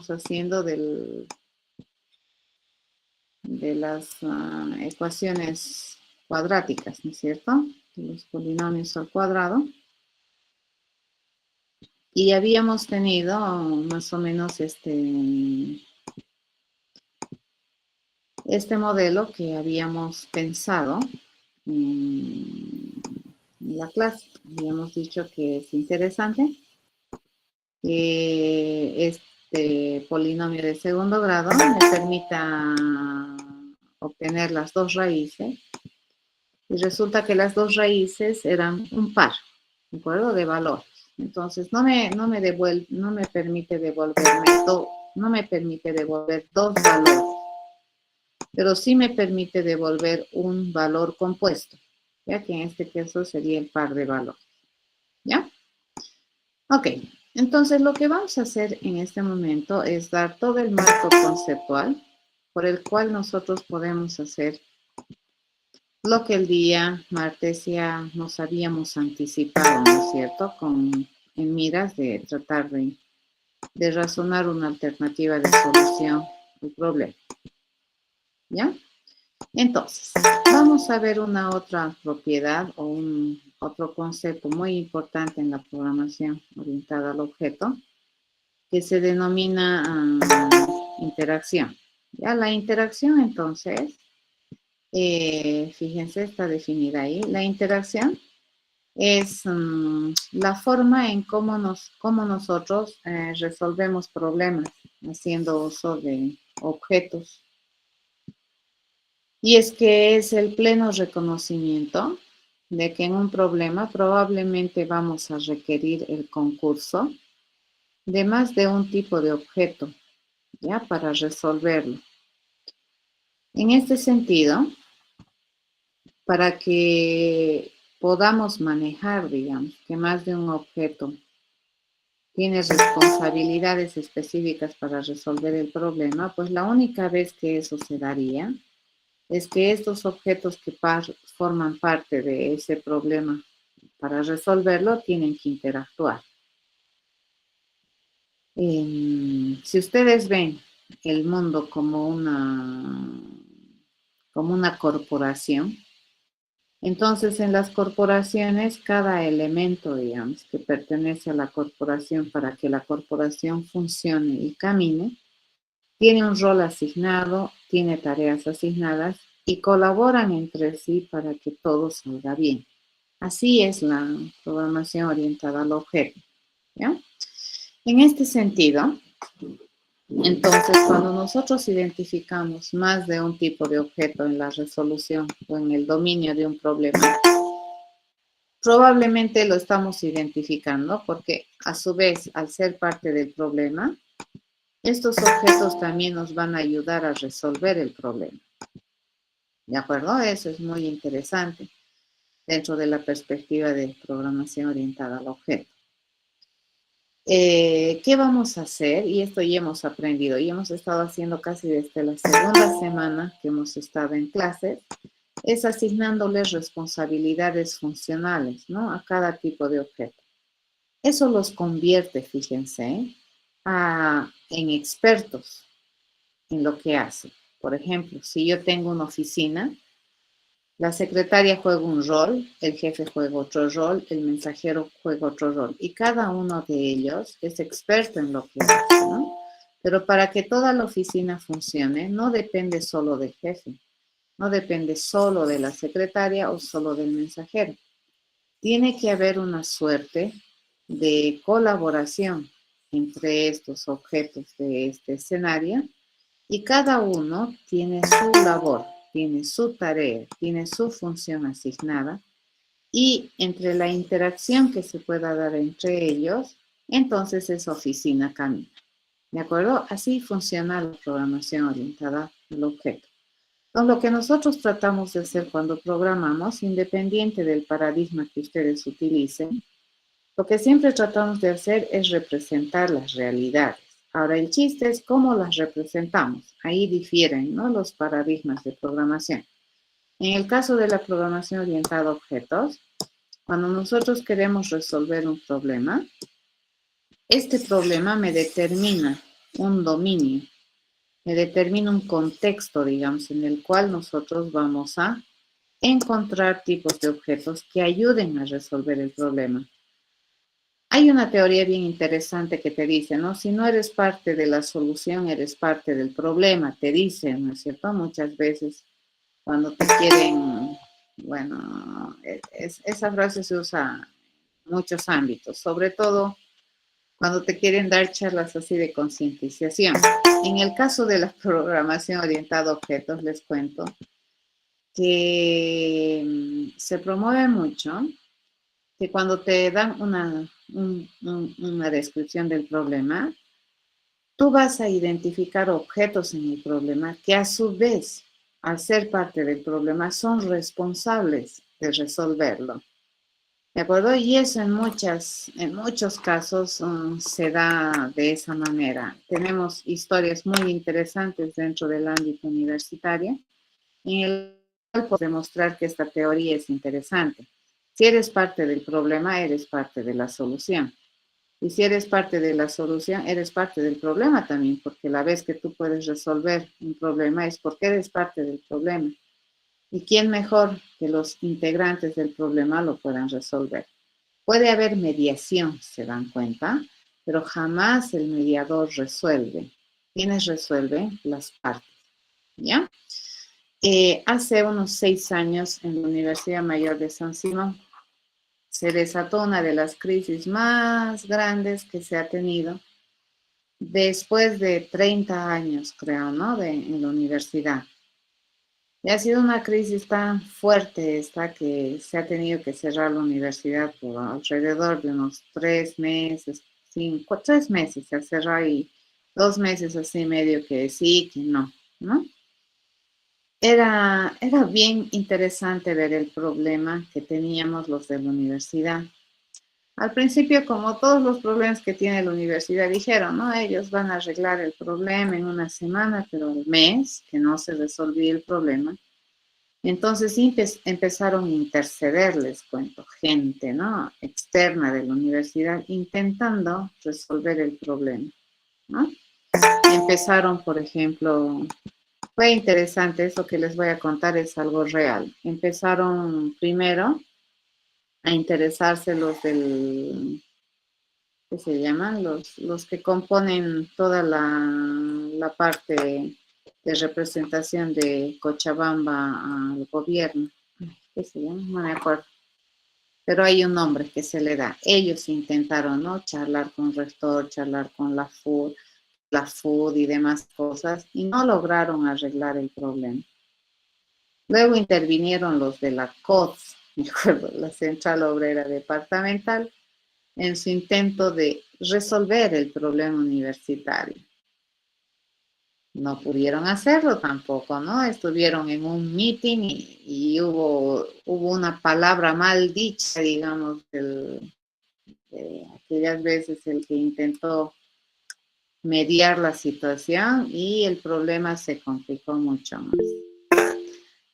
estamos haciendo de las ecuaciones cuadráticas, ¿no es cierto? De los polinomios al cuadrado. Y habíamos tenido más o menos este modelo que habíamos pensado en la clase. Habíamos dicho que es interesante, que este polinomio de segundo grado me permita obtener las dos raíces. Y resulta que las dos raíces eran un par, ¿de acuerdo? De valores. Entonces, no me permite devolver dos valores, pero sí me permite devolver un valor compuesto, ya que en este caso sería el par de valores, ¿ya? Ok, entonces lo que vamos a hacer en este momento es dar todo el marco conceptual por el cual nosotros podemos hacer lo que el día martes ya nos habíamos anticipado, ¿no es cierto? En miras de tratar de razonar una alternativa de solución al problema, ¿ya? Entonces, vamos a ver una otra propiedad o otro concepto muy importante en la programación orientada al objeto, que se denomina interacción. Ya la interacción, entonces, fíjense, está definida ahí. La interacción es la forma en cómo nosotros resolvemos problemas haciendo uso de objetos. Y es que es el pleno reconocimiento de que en un problema probablemente vamos a requerir el concurso de más de un tipo de objeto, ¿ya? Para resolverlo. En este sentido, para que podamos manejar, digamos, que más de un objeto tiene responsabilidades específicas para resolver el problema, pues la única vez que eso se daría es que estos objetos que forman parte de ese problema para resolverlo tienen que interactuar. Si ustedes ven el mundo como una corporación, entonces en las corporaciones cada elemento, digamos, que pertenece a la corporación para que la corporación funcione y camine, tiene un rol asignado, tiene tareas asignadas y colaboran entre sí para que todo salga bien. Así es la programación orientada al objeto, ¿ya? En este sentido, entonces, cuando nosotros identificamos más de un tipo de objeto en la resolución o en el dominio de un problema, probablemente lo estamos identificando porque, a su vez, al ser parte del problema, estos objetos también nos van a ayudar a resolver el problema. ¿De acuerdo? Eso es muy interesante dentro de la perspectiva de programación orientada al objeto. ¿Qué vamos a hacer? Y esto ya hemos aprendido y hemos estado haciendo casi desde la segunda semana que hemos estado en clases, es asignándoles responsabilidades funcionales, ¿no? A cada tipo de objeto. Eso los convierte, fíjense, en expertos en lo que hacen. Por ejemplo, si yo tengo una oficina, la secretaria juega un rol, el jefe juega otro rol, el mensajero juega otro rol. Y cada uno de ellos es experto en lo que hace, ¿no? Pero para que toda la oficina funcione, no depende solo del jefe, no depende solo de la secretaria o solo del mensajero. Tiene que haber una suerte de colaboración entre estos objetos de este escenario y cada uno tiene su labor, tiene su tarea, tiene su función asignada y entre la interacción que se pueda dar entre ellos, entonces esa oficina camina. ¿De acuerdo? Así funciona la programación orientada al objeto. Entonces, lo que nosotros tratamos de hacer cuando programamos, independiente del paradigma que ustedes utilicen, lo que siempre tratamos de hacer es representar las realidades. Ahora, el chiste es cómo las representamos. Ahí difieren, ¿no?, los paradigmas de programación. En el caso de la programación orientada a objetos, cuando nosotros queremos resolver un problema, este problema me determina un dominio, me determina un contexto, digamos, en el cual nosotros vamos a encontrar tipos de objetos que ayuden a resolver el problema. Hay una teoría bien interesante que te dice, ¿no? Si no eres parte de la solución, eres parte del problema, te dice, ¿no es cierto? Muchas veces cuando te quieren, bueno, esa frase se usa en muchos ámbitos, sobre todo cuando te quieren dar charlas así de concientización. En el caso de la programación orientada a objetos, les cuento que se promueve mucho que cuando te dan una descripción del problema, tú vas a identificar objetos en el problema que a su vez, al ser parte del problema, son responsables de resolverlo. ¿De acuerdo? Y eso en muchos casos se da de esa manera. Tenemos historias muy interesantes dentro del ámbito universitario en el cual podemos demostrar que esta teoría es interesante. Si eres parte del problema, eres parte de la solución. Y si eres parte de la solución, eres parte del problema también, porque la vez que tú puedes resolver un problema es porque eres parte del problema. ¿Y quién mejor que los integrantes del problema lo puedan resolver? Puede haber mediación, se dan cuenta, pero jamás el mediador resuelve. ¿Quiénes resuelven? Las partes. ¿Ya? Hace unos 6 años en la Universidad Mayor de San Simón se desató una de las crisis más grandes que se ha tenido después de 30 años, creo, ¿no? En la universidad. Y ha sido una crisis tan fuerte esta que se ha tenido que cerrar la universidad por alrededor de unos 3 meses, 3 meses se ha cerrado y 2 meses así medio que sí, que no, ¿no? Era bien interesante ver el problema que teníamos los de la universidad. Al principio, como todos los problemas que tiene la universidad, dijeron, ¿no? Ellos van a arreglar el problema en una semana, pero al mes que no se resolvía el problema. Entonces empezaron a interceder, les cuento, gente, ¿no? Externa de la universidad intentando resolver el problema, ¿no? Empezaron, por ejemplo, fue interesante, eso que les voy a contar es algo real. Empezaron primero a interesarse los del, ¿qué se llaman? Los que componen toda la parte de representación de Cochabamba al gobierno. ¿Qué se llama? No me acuerdo. Pero hay un nombre que se le da. Ellos intentaron, ¿no? Charlar con rector, charlar con la FUD y demás cosas, y no lograron arreglar el problema. Luego intervinieron los de la CODS, me acuerdo, la Central Obrera Departamental, en su intento de resolver el problema universitario. No pudieron hacerlo tampoco, ¿no? Estuvieron en un meeting y hubo una palabra mal dicha, digamos, de aquellas veces el que intentó mediar la situación y el problema se complicó mucho más.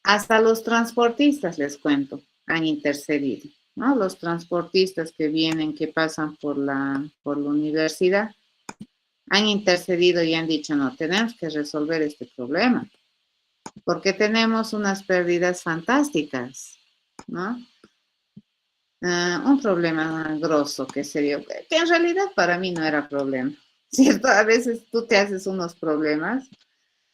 Hasta los transportistas, les cuento, han intercedido, ¿no? Los transportistas que vienen, que pasan por la universidad, han intercedido y han dicho, no, tenemos que resolver este problema, porque tenemos unas pérdidas fantásticas, ¿no? Un problema grosso que se dio, que en realidad para mí no era problema, ¿cierto? A veces tú te haces unos problemas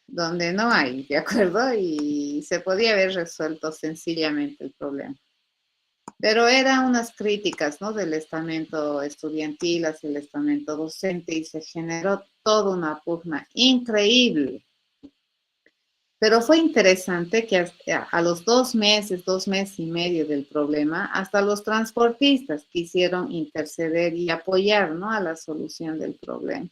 donde no hay, ¿de acuerdo? Y se podía haber resuelto sencillamente el problema. Pero eran unas críticas, ¿no? Del estamento estudiantil hacia el estamento docente y se generó toda una pugna increíble. Pero fue interesante que a los 2 meses, 2 meses y medio del problema, hasta los transportistas quisieron interceder y apoyar, ¿no? A la solución del problema,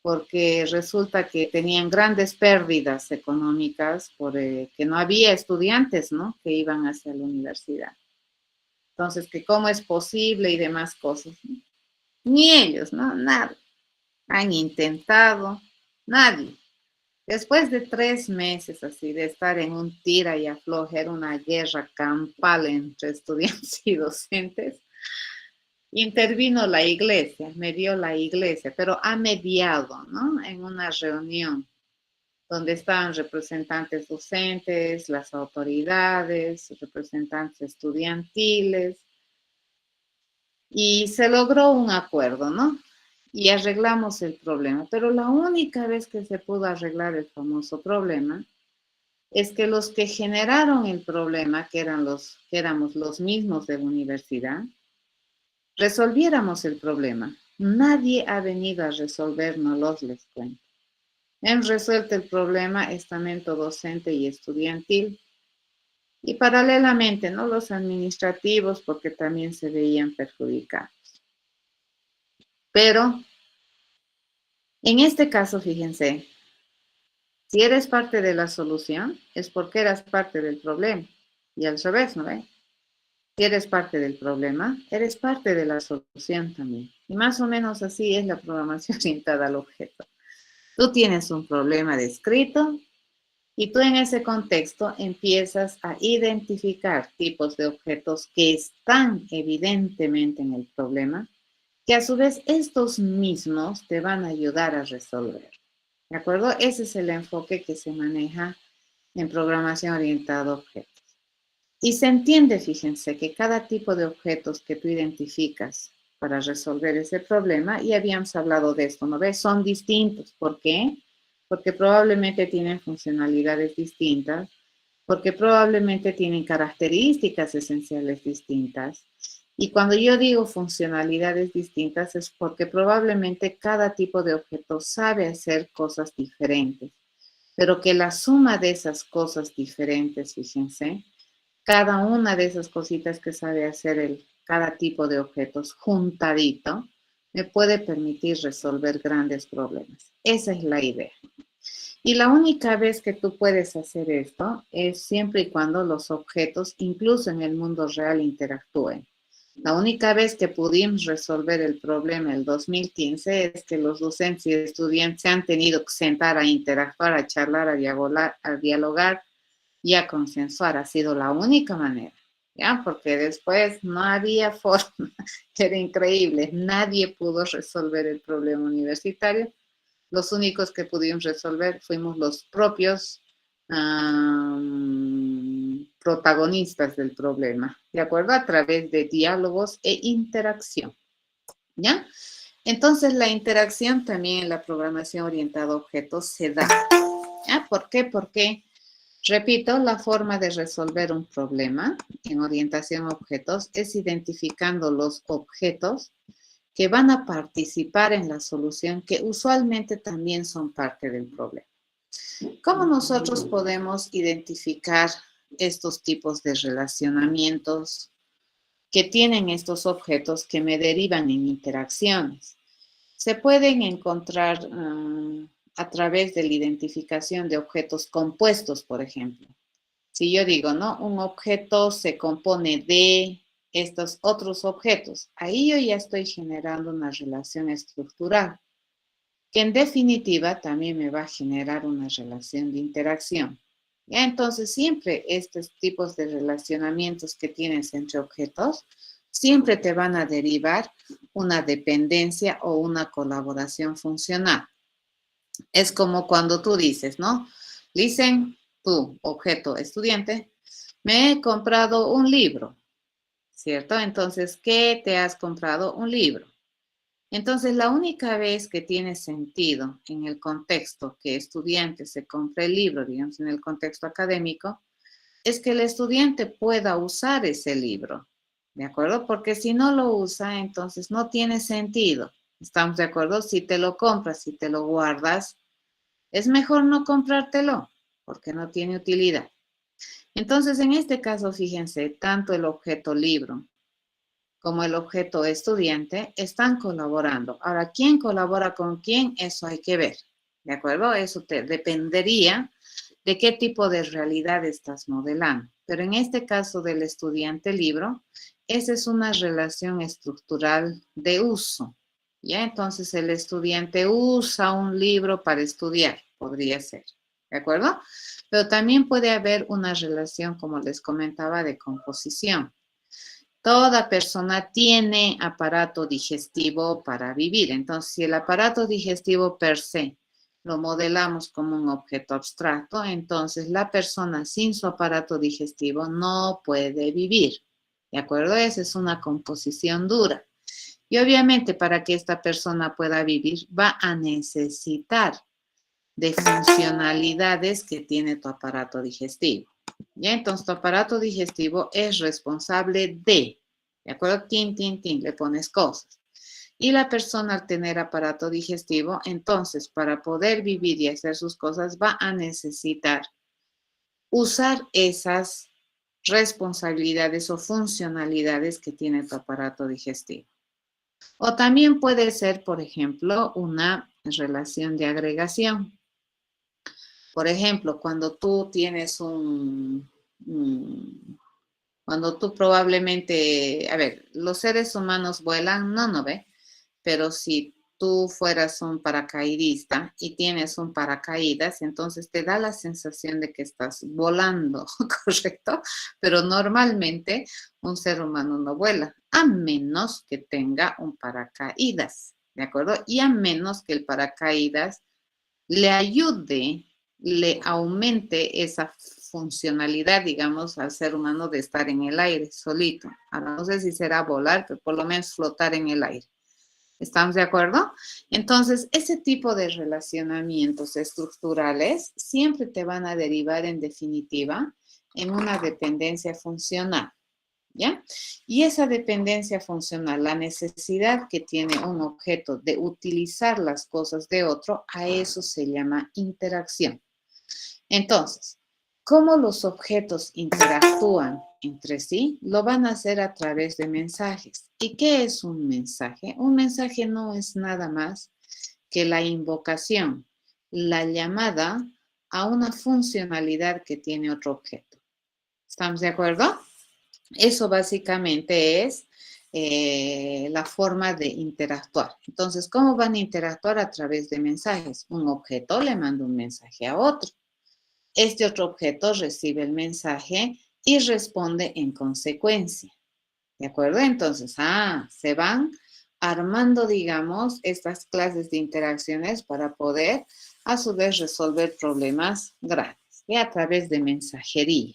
porque resulta que tenían grandes pérdidas económicas porque no había estudiantes, ¿no? Que iban hacia la universidad. Entonces, que cómo es posible y demás cosas, ¿no? Ni ellos, ¿no? Nada. Han intentado, nadie. Después de 3 meses así de estar en un tira y afloje, era una guerra campal entre estudiantes y docentes, intervino la iglesia, medió la iglesia, pero ha mediado, ¿no? En una reunión donde estaban representantes docentes, las autoridades, representantes estudiantiles, y se logró un acuerdo, ¿no? Y arreglamos el problema. Pero la única vez que se pudo arreglar el famoso problema es que los que generaron el problema, que éramos los mismos de la universidad, resolviéramos el problema. Nadie ha venido a resolvernos, les cuento. Hemos resuelto el problema estamento docente y estudiantil y paralelamente, ¿no? Los administrativos, porque también se veían perjudicados. Pero en este caso, fíjense, si eres parte de la solución, es porque eras parte del problema. Y al revés, ¿no ve? Si eres parte del problema, eres parte de la solución también. Y más o menos así es la programación orientada al objeto. Tú tienes un problema descrito y tú en ese contexto empiezas a identificar tipos de objetos que están evidentemente en el problema, que a su vez estos mismos te van a ayudar a resolver. ¿De acuerdo? Ese es el enfoque que se maneja en programación orientada a objetos. Y se entiende, fíjense, que cada tipo de objetos que tú identificas para resolver ese problema, y habíamos hablado de esto, ¿no ves? Son distintos. ¿Por qué? Porque probablemente tienen funcionalidades distintas, porque probablemente tienen características esenciales distintas. Y cuando yo digo funcionalidades distintas es porque probablemente cada tipo de objeto sabe hacer cosas diferentes, pero que la suma de esas cosas diferentes, fíjense, cada una de esas cositas que sabe hacer cada tipo de objetos juntadito, me puede permitir resolver grandes problemas. Esa es la idea. Y la única vez que tú puedes hacer esto es siempre y cuando los objetos, incluso en el mundo real, interactúen. La única vez que pudimos resolver el problema el 2015 es que los docentes y estudiantes se han tenido que sentar a interactuar, a charlar, a dialogar y a consensuar. Ha sido la única manera, ¿ya? Porque después no había forma. Era increíble. Nadie pudo resolver el problema universitario. Los únicos que pudimos resolver fuimos los propios protagonistas del problema, ¿de acuerdo? A través de diálogos e interacción, ¿ya? Entonces, la interacción también en la programación orientada a objetos se da, ¿ya? ¿Por qué? Porque, repito, la forma de resolver un problema en orientación a objetos es identificando los objetos que van a participar en la solución, que usualmente también son parte del problema. ¿Cómo nosotros podemos identificar estos tipos de relacionamientos que tienen estos objetos que me derivan en interacciones? Se pueden encontrar a través de la identificación de objetos compuestos, por ejemplo. Si yo digo, ¿no? Un objeto se compone de estos otros objetos. Ahí yo ya estoy generando una relación estructural, que en definitiva también me va a generar una relación de interacción. ¿Ya? Entonces, siempre estos tipos de relacionamientos que tienes entre objetos, siempre te van a derivar una dependencia o una colaboración funcional. Es como cuando tú dices, ¿no? Dicen, tú, objeto estudiante, me he comprado un libro, ¿cierto? Entonces, ¿qué te has comprado? Un libro. Entonces, la única vez que tiene sentido en el contexto que estudiante se compre el libro, digamos, en el contexto académico, es que el estudiante pueda usar ese libro, ¿de acuerdo? Porque si no lo usa, entonces no tiene sentido. ¿Estamos de acuerdo? Si te lo compras, si te lo guardas, es mejor no comprártelo, porque no tiene utilidad. Entonces, en este caso, fíjense, tanto el objeto libro como el objeto estudiante están colaborando. Ahora, ¿quién colabora con quién? Eso hay que ver, ¿de acuerdo? Eso te dependería de qué tipo de realidad estás modelando. Pero en este caso del estudiante libro, esa es una relación estructural de uso, ¿ya? Entonces, el estudiante usa un libro para estudiar, podría ser, ¿de acuerdo? Pero también puede haber una relación, como les comentaba, de composición. Toda persona tiene aparato digestivo para vivir. Entonces, si el aparato digestivo per se lo modelamos como un objeto abstracto, entonces la persona sin su aparato digestivo no puede vivir. ¿De acuerdo? Esa es una composición dura. Y obviamente para que esta persona pueda vivir va a necesitar de funcionalidades que tiene tu aparato digestivo. ¿Ya? Entonces tu aparato digestivo es responsable ¿de acuerdo? Tin, tin, tin, le pones cosas. Y la persona al tener aparato digestivo, entonces para poder vivir y hacer sus cosas va a necesitar usar esas responsabilidades o funcionalidades que tiene tu aparato digestivo. O también puede ser, por ejemplo, una relación de agregación. Por ejemplo, cuando tú tienes cuando tú probablemente, a ver, los seres humanos vuelan, no ve, pero si tú fueras un paracaidista y tienes un paracaídas, entonces te da la sensación de que estás volando, ¿correcto? Pero normalmente un ser humano no vuela, a menos que tenga un paracaídas, ¿de acuerdo? Y a menos que el paracaídas le ayude, le aumente esa funcionalidad, digamos, al ser humano de estar en el aire solito. Ahora, no sé si será volar, pero por lo menos flotar en el aire. ¿Estamos de acuerdo? Entonces, ese tipo de relacionamientos estructurales siempre te van a derivar en definitiva en una dependencia funcional, ¿ya? Y esa dependencia funcional, la necesidad que tiene un objeto de utilizar las cosas de otro, a eso se llama interacción. Entonces, ¿cómo los objetos interactúan entre sí? Lo van a hacer a través de mensajes. ¿Y qué es un mensaje? Un mensaje no es nada más que la invocación, la llamada a una funcionalidad que tiene otro objeto. ¿Estamos de acuerdo? Eso básicamente es la forma de interactuar. Entonces, ¿cómo van a interactuar? A través de mensajes. Un objeto le manda un mensaje a otro. Este otro objeto recibe el mensaje y responde en consecuencia. ¿De acuerdo? Entonces, se van armando, digamos, estas clases de interacciones para poder, a su vez, resolver problemas grandes, y a través de mensajería.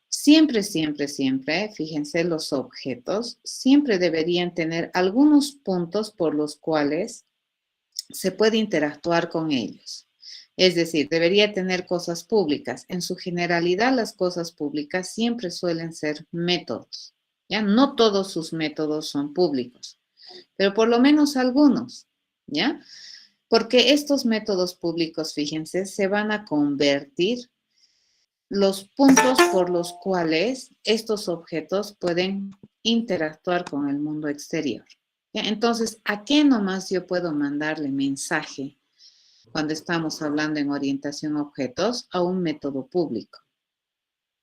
Siempre, siempre, siempre, fíjense, los objetos siempre deberían tener algunos puntos por los cuales se puede interactuar con ellos. Es decir, debería tener cosas públicas. En su generalidad, las cosas públicas siempre suelen ser métodos. ¿Ya? No todos sus métodos son públicos, pero por lo menos algunos, ¿ya? Porque estos métodos públicos, fíjense, se van a convertir los puntos por los cuales estos objetos pueden interactuar con el mundo exterior. ¿Ya? Entonces, ¿a qué nomás yo puedo mandarle mensaje cuando estamos hablando en orientación a objetos? A un método público.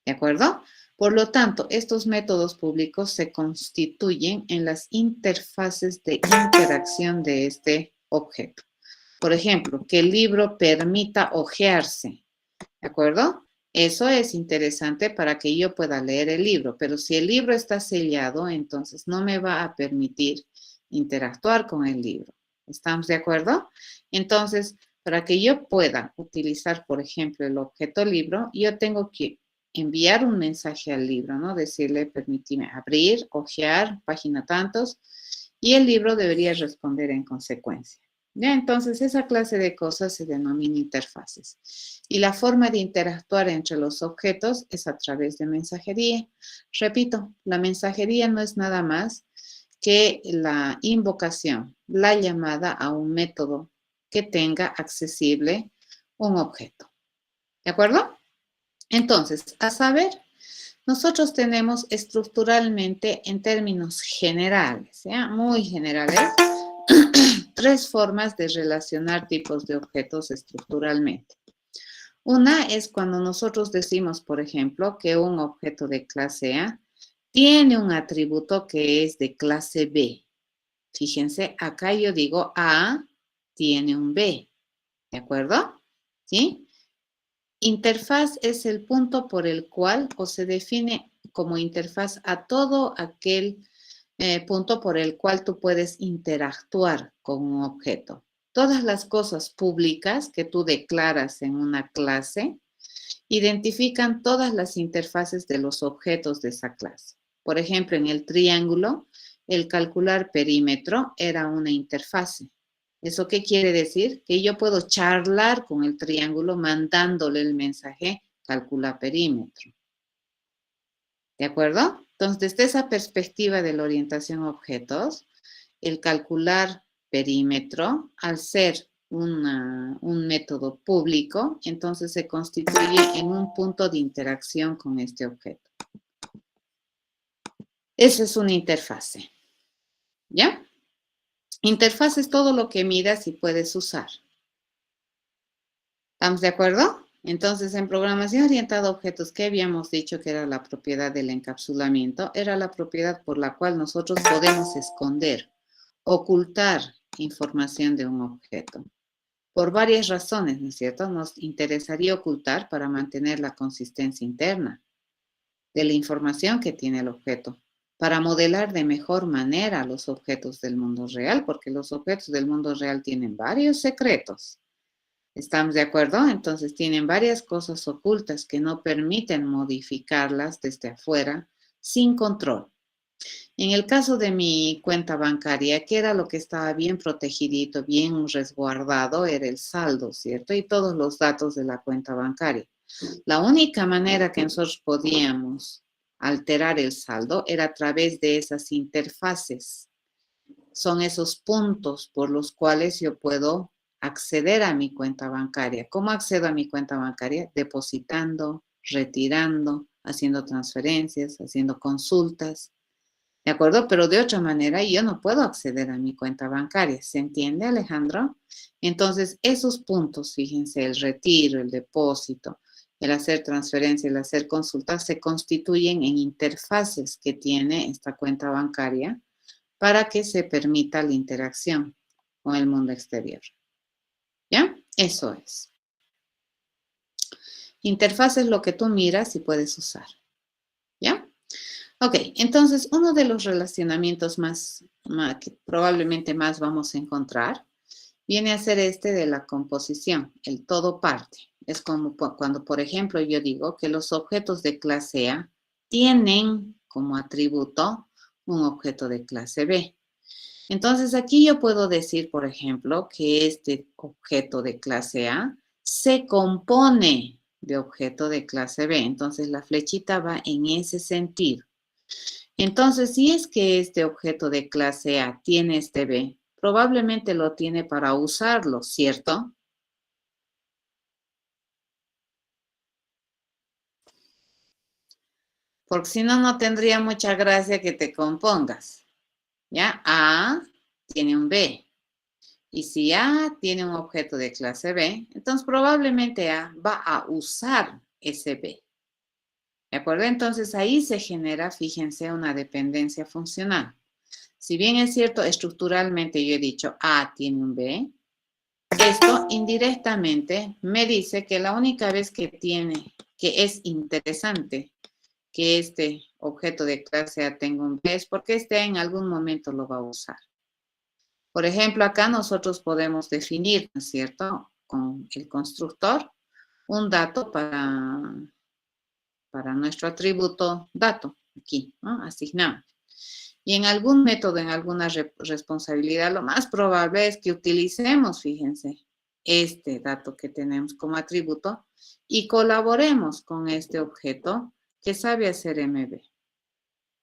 ¿De acuerdo? Por lo tanto, estos métodos públicos se constituyen en las interfaces de interacción de este objeto. Por ejemplo, que el libro permita hojearse. ¿De acuerdo? Eso es interesante para que yo pueda leer el libro, pero si el libro está sellado, entonces no me va a permitir interactuar con el libro. ¿Estamos de acuerdo? Entonces, para que yo pueda utilizar, por ejemplo, el objeto libro, yo tengo que enviar un mensaje al libro, ¿no? Decirle, permíteme abrir, hojear, página tantos, y el libro debería responder en consecuencia. ¿Ya? Entonces, esa clase de cosas se denomina interfaces. Y la forma de interactuar entre los objetos es a través de mensajería. Repito, la mensajería no es nada más que la invocación, la llamada a un método que tenga accesible un objeto. ¿De acuerdo? Entonces, a saber, nosotros tenemos estructuralmente, en términos generales, ¿ya? Muy generales, tres formas de relacionar tipos de objetos estructuralmente. Una es cuando nosotros decimos, por ejemplo, que un objeto de clase A tiene un atributo que es de clase B. Fíjense, acá yo digo A tiene un B, ¿de acuerdo? ¿Sí? Interfaz es el punto por el cual o se define como interfaz a todo aquel punto por el cual tú puedes interactuar con un objeto. Todas las cosas públicas que tú declaras en una clase identifican todas las interfaces de los objetos de esa clase. Por ejemplo, en el triángulo, el calcular perímetro era una interfase. ¿Eso qué quiere decir? Que yo puedo charlar con el triángulo mandándole el mensaje calcula perímetro. ¿De acuerdo? Entonces, desde esa perspectiva de la orientación a objetos, el calcular perímetro, al ser un método público, entonces se constituye en un punto de interacción con este objeto. Esa es una interfase. ¿Ya? Interfaz es todo lo que miras y puedes usar. ¿Estamos de acuerdo? Entonces, en programación orientada a objetos, ¿qué habíamos dicho que era la propiedad del encapsulamiento? Era la propiedad por la cual nosotros podemos esconder, ocultar información de un objeto. Por varias razones, ¿no es cierto? Nos interesaría ocultar para mantener la consistencia interna de la información que tiene el objeto, para modelar de mejor manera los objetos del mundo real, porque los objetos del mundo real tienen varios secretos. ¿Estamos de acuerdo? Entonces tienen varias cosas ocultas que no permiten modificarlas desde afuera sin control. En el caso de mi cuenta bancaria, que era lo que estaba bien protegidito, bien resguardado, era el saldo, ¿cierto? Y todos los datos de la cuenta bancaria. La única manera que nosotros podíamos alterar el saldo era a través de esas interfaces. Son esos puntos por los cuales yo puedo acceder a mi cuenta bancaria. ¿Cómo accedo a mi cuenta bancaria? Depositando, retirando, haciendo transferencias, haciendo consultas. ¿De acuerdo? Pero de otra manera yo no puedo acceder a mi cuenta bancaria. ¿Se entiende, Alejandro? Entonces, esos puntos, fíjense, el retiro, el depósito, el hacer transferencia, el hacer consultas, se constituyen en interfaces que tiene esta cuenta bancaria para que se permita la interacción con el mundo exterior. ¿Ya? Eso es. Interfaz es lo que tú miras y puedes usar. ¿Ya? Ok, entonces uno de los relacionamientos más que probablemente más vamos a encontrar viene a ser este de la composición, el todo parte. Es como cuando, por ejemplo, yo digo que los objetos de clase A tienen como atributo un objeto de clase B. Entonces aquí yo puedo decir, por ejemplo, que este objeto de clase A se compone de objeto de clase B. Entonces la flechita va en ese sentido. Entonces, si es que este objeto de clase A tiene este B, probablemente lo tiene para usarlo, ¿cierto? Porque si no, no tendría mucha gracia que te compongas. ¿Ya? A tiene un B. Y si A tiene un objeto de clase B, entonces probablemente A va a usar ese B. ¿De acuerdo? Entonces ahí se genera, fíjense, una dependencia funcional. Si bien es cierto, estructuralmente yo he dicho A tiene un B, esto indirectamente me dice que la única vez que es interesante que este objeto de clase A tenga un B es porque este en algún momento lo va a usar. Por ejemplo, acá nosotros podemos definir, ¿no es cierto?, con el constructor, un dato para nuestro atributo dato, aquí, ¿no? Asignamos. Y en algún método, en alguna responsabilidad, lo más probable es que utilicemos, fíjense, este dato que tenemos como atributo y colaboremos con este objeto que sabe hacer MB.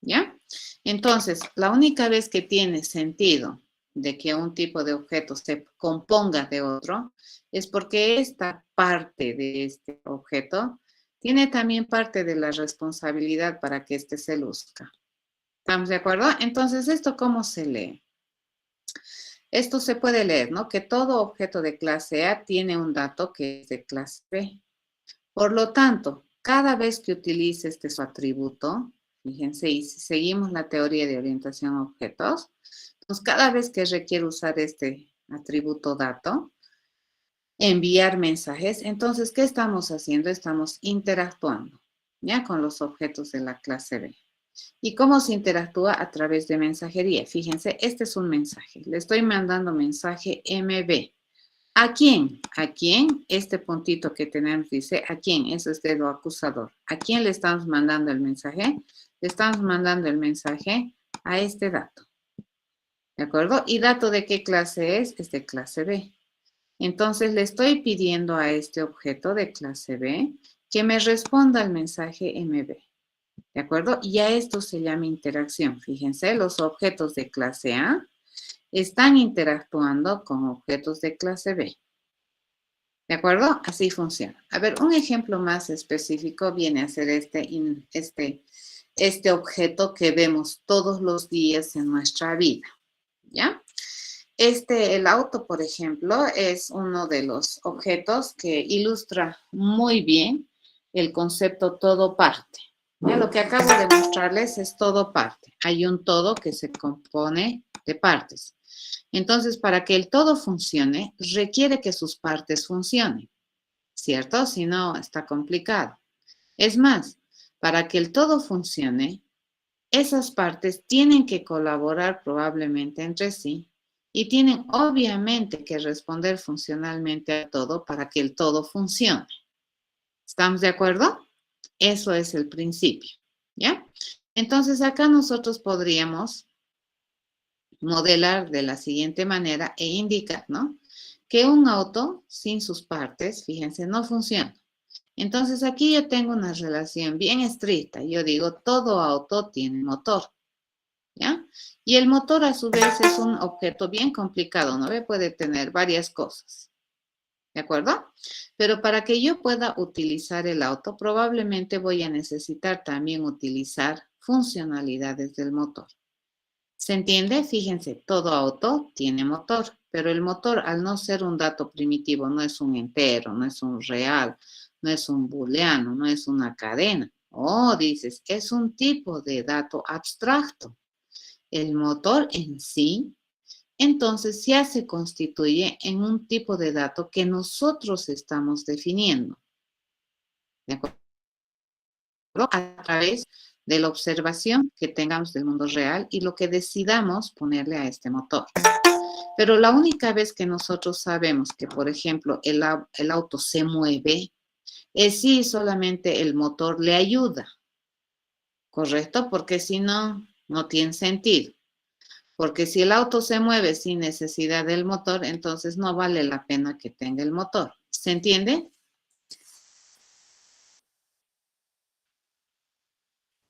¿Ya? Entonces, la única vez que tiene sentido de que un tipo de objeto se componga de otro es porque esta parte de este objeto tiene también parte de la responsabilidad para que éste se luzca. ¿Estamos de acuerdo? Entonces, ¿esto cómo se lee? Esto se puede leer, ¿no? Que todo objeto de clase A tiene un dato que es de clase B. Por lo tanto, cada vez que utilice este su atributo, fíjense, y si seguimos la teoría de orientación a objetos, pues cada vez que requiero usar este atributo dato, enviar mensajes, entonces, ¿qué estamos haciendo? Estamos interactuando. ya con los objetos de la clase B. ¿Y cómo se interactúa? A través de mensajería. Fíjense, este es un mensaje. Le estoy mandando mensaje MB. ¿A quién? ¿A quién? Este puntito que tenemos dice, ¿a quién? Eso es dedo acusador. ¿A quién le estamos mandando el mensaje? Le estamos mandando el mensaje a este dato. ¿De acuerdo? ¿Y dato de qué clase es? Es de clase B. Entonces le estoy pidiendo a este objeto de clase B que me responda al mensaje MB. ¿De acuerdo? Y a esto se llama interacción. Fíjense, los objetos de clase A están interactuando con objetos de clase B. ¿De acuerdo? Así funciona. A ver, un ejemplo más específico viene a ser este objeto que vemos todos los días en nuestra vida. ¿Ya? El auto, por ejemplo, es uno de los objetos que ilustra muy bien el concepto todo parte. ¿Ya? Lo que acabo de mostrarles es todo parte. Hay un todo que se compone de partes. Entonces, para que el todo funcione, requiere que sus partes funcionen, ¿cierto? Si no, está complicado. Es más, para que el todo funcione, esas partes tienen que colaborar probablemente entre sí y tienen obviamente que responder funcionalmente a todo para que el todo funcione. ¿Estamos de acuerdo? Eso es el principio, ¿ya? Entonces acá nosotros podríamos modelar de la siguiente manera e indicar, ¿no? Que un auto sin sus partes, fíjense, no funciona. Entonces aquí yo tengo una relación bien estricta. Yo digo, todo auto tiene motor, ¿ya? Y el motor a su vez es un objeto bien complicado, ¿no ve? Puede tener varias cosas, ¿de acuerdo? Pero para que yo pueda utilizar el auto, probablemente voy a necesitar también utilizar funcionalidades del motor. ¿Se entiende? Fíjense, todo auto tiene motor, pero el motor al no ser un dato primitivo, no es un entero, no es un real, no es un booleano, no es una cadena. Oh, dices, es un tipo de dato abstracto. El motor en sí, entonces ya se constituye en un tipo de dato que nosotros estamos definiendo. ¿De acuerdo? A través de la observación que tengamos del mundo real y lo que decidamos ponerle a este motor. Pero la única vez que nosotros sabemos que, por ejemplo, el auto se mueve, es si solamente el motor le ayuda, ¿correcto? Porque si no, no tiene sentido. Porque si el auto se mueve sin necesidad del motor, entonces no vale la pena que tenga el motor. ¿Se entiende?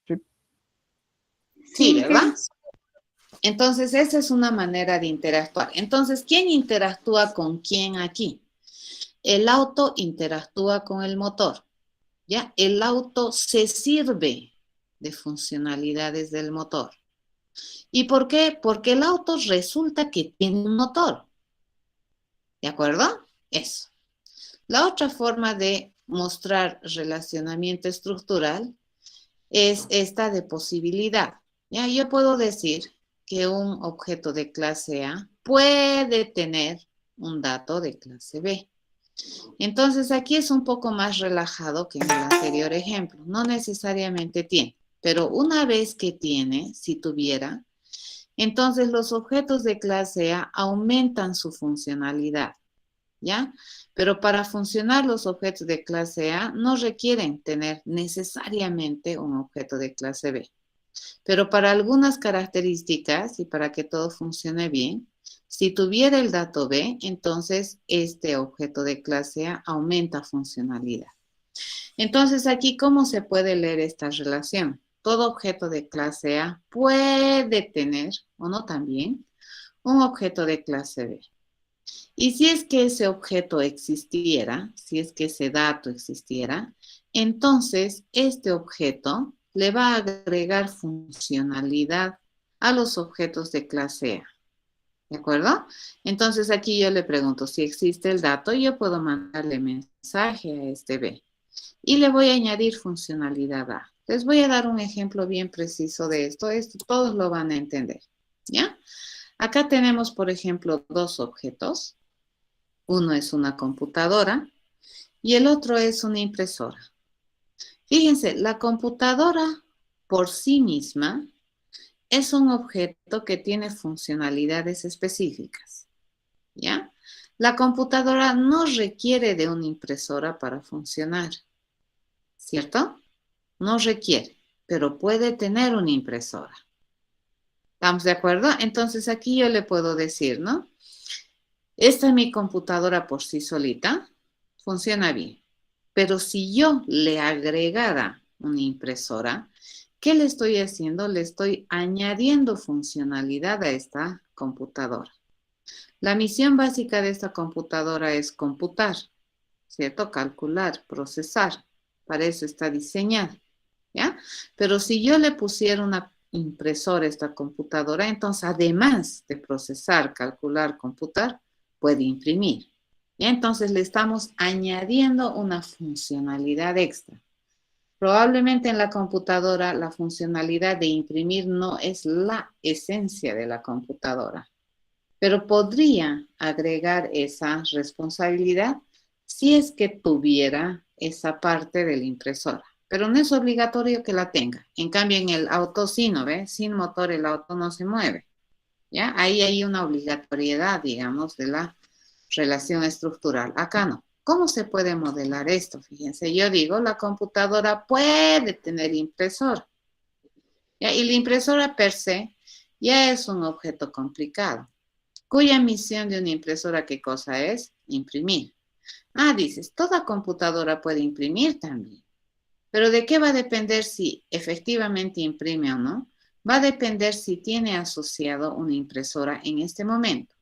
Sí, Sí, ¿verdad? Génesis. Entonces, esa es una manera de interactuar. Entonces, ¿quién interactúa con quién aquí? El auto interactúa con el motor, ¿ya? El auto se sirve de funcionalidades del motor. ¿Y por qué? Porque el auto resulta que tiene un motor, ¿de acuerdo? Eso. La otra forma de mostrar relacionamiento estructural es esta de posibilidad. ¿Ya? Yo puedo decir que un objeto de clase A puede tener un dato de clase B. Entonces aquí es un poco más relajado que en el anterior ejemplo. No necesariamente tiene, pero una vez que tiene, si tuviera, entonces los objetos de clase A aumentan su funcionalidad, ¿ya? Pero para funcionar los objetos de clase A no requieren tener necesariamente un objeto de clase B. Pero para algunas características y para que todo funcione bien, si tuviera el dato B, entonces este objeto de clase A aumenta funcionalidad. Entonces aquí, ¿cómo se puede leer esta relación? Todo objeto de clase A puede tener, o no también, un objeto de clase B. Y si es que ese objeto existiera, si es que ese dato existiera, entonces este objeto le va a agregar funcionalidad a los objetos de clase A. ¿De acuerdo? Entonces aquí yo le pregunto, si existe el dato, yo puedo mandarle mensaje a este B y le voy a añadir funcionalidad A. Les voy a dar un ejemplo bien preciso de esto. Esto todos lo van a entender. ¿Ya? Acá tenemos, por ejemplo, dos objetos. Uno es una computadora y el otro es una impresora. Fíjense, la computadora por sí misma es un objeto que tiene funcionalidades específicas, ¿ya? La computadora no requiere de una impresora para funcionar, ¿cierto? No requiere, pero puede tener una impresora. ¿Estamos de acuerdo? Entonces aquí yo le puedo decir, ¿no? Esta es mi computadora por sí solita, funciona bien. Pero si yo le agregara una impresora, ¿qué le estoy haciendo? Le estoy añadiendo funcionalidad a esta computadora. La misión básica de esta computadora es computar, ¿cierto? Calcular, procesar. Para eso está diseñada, ¿ya? Pero si yo le pusiera una impresora a esta computadora, entonces además de procesar, calcular, computar, puede imprimir. ¿Ya? Entonces le estamos añadiendo una funcionalidad extra. Probablemente en la computadora la funcionalidad de imprimir no es la esencia de la computadora, pero podría agregar esa responsabilidad si es que tuviera esa parte de la impresora. Pero no es obligatorio que la tenga. En cambio, en el auto sí, ¿no ve? Sin motor el auto no se mueve. ¿Ya? Ahí hay una obligatoriedad, digamos, de la relación estructural. Acá no. ¿Cómo se puede modelar esto? Fíjense, yo digo, la computadora puede tener impresora. ¿Ya? Y la impresora per se ya es un objeto complicado, cuya misión de una impresora, ¿qué cosa es? Imprimir. Ah, dices, toda computadora puede imprimir también. Pero ¿de qué va a depender si efectivamente imprime o no? Va a depender si tiene asociado una impresora en este momento.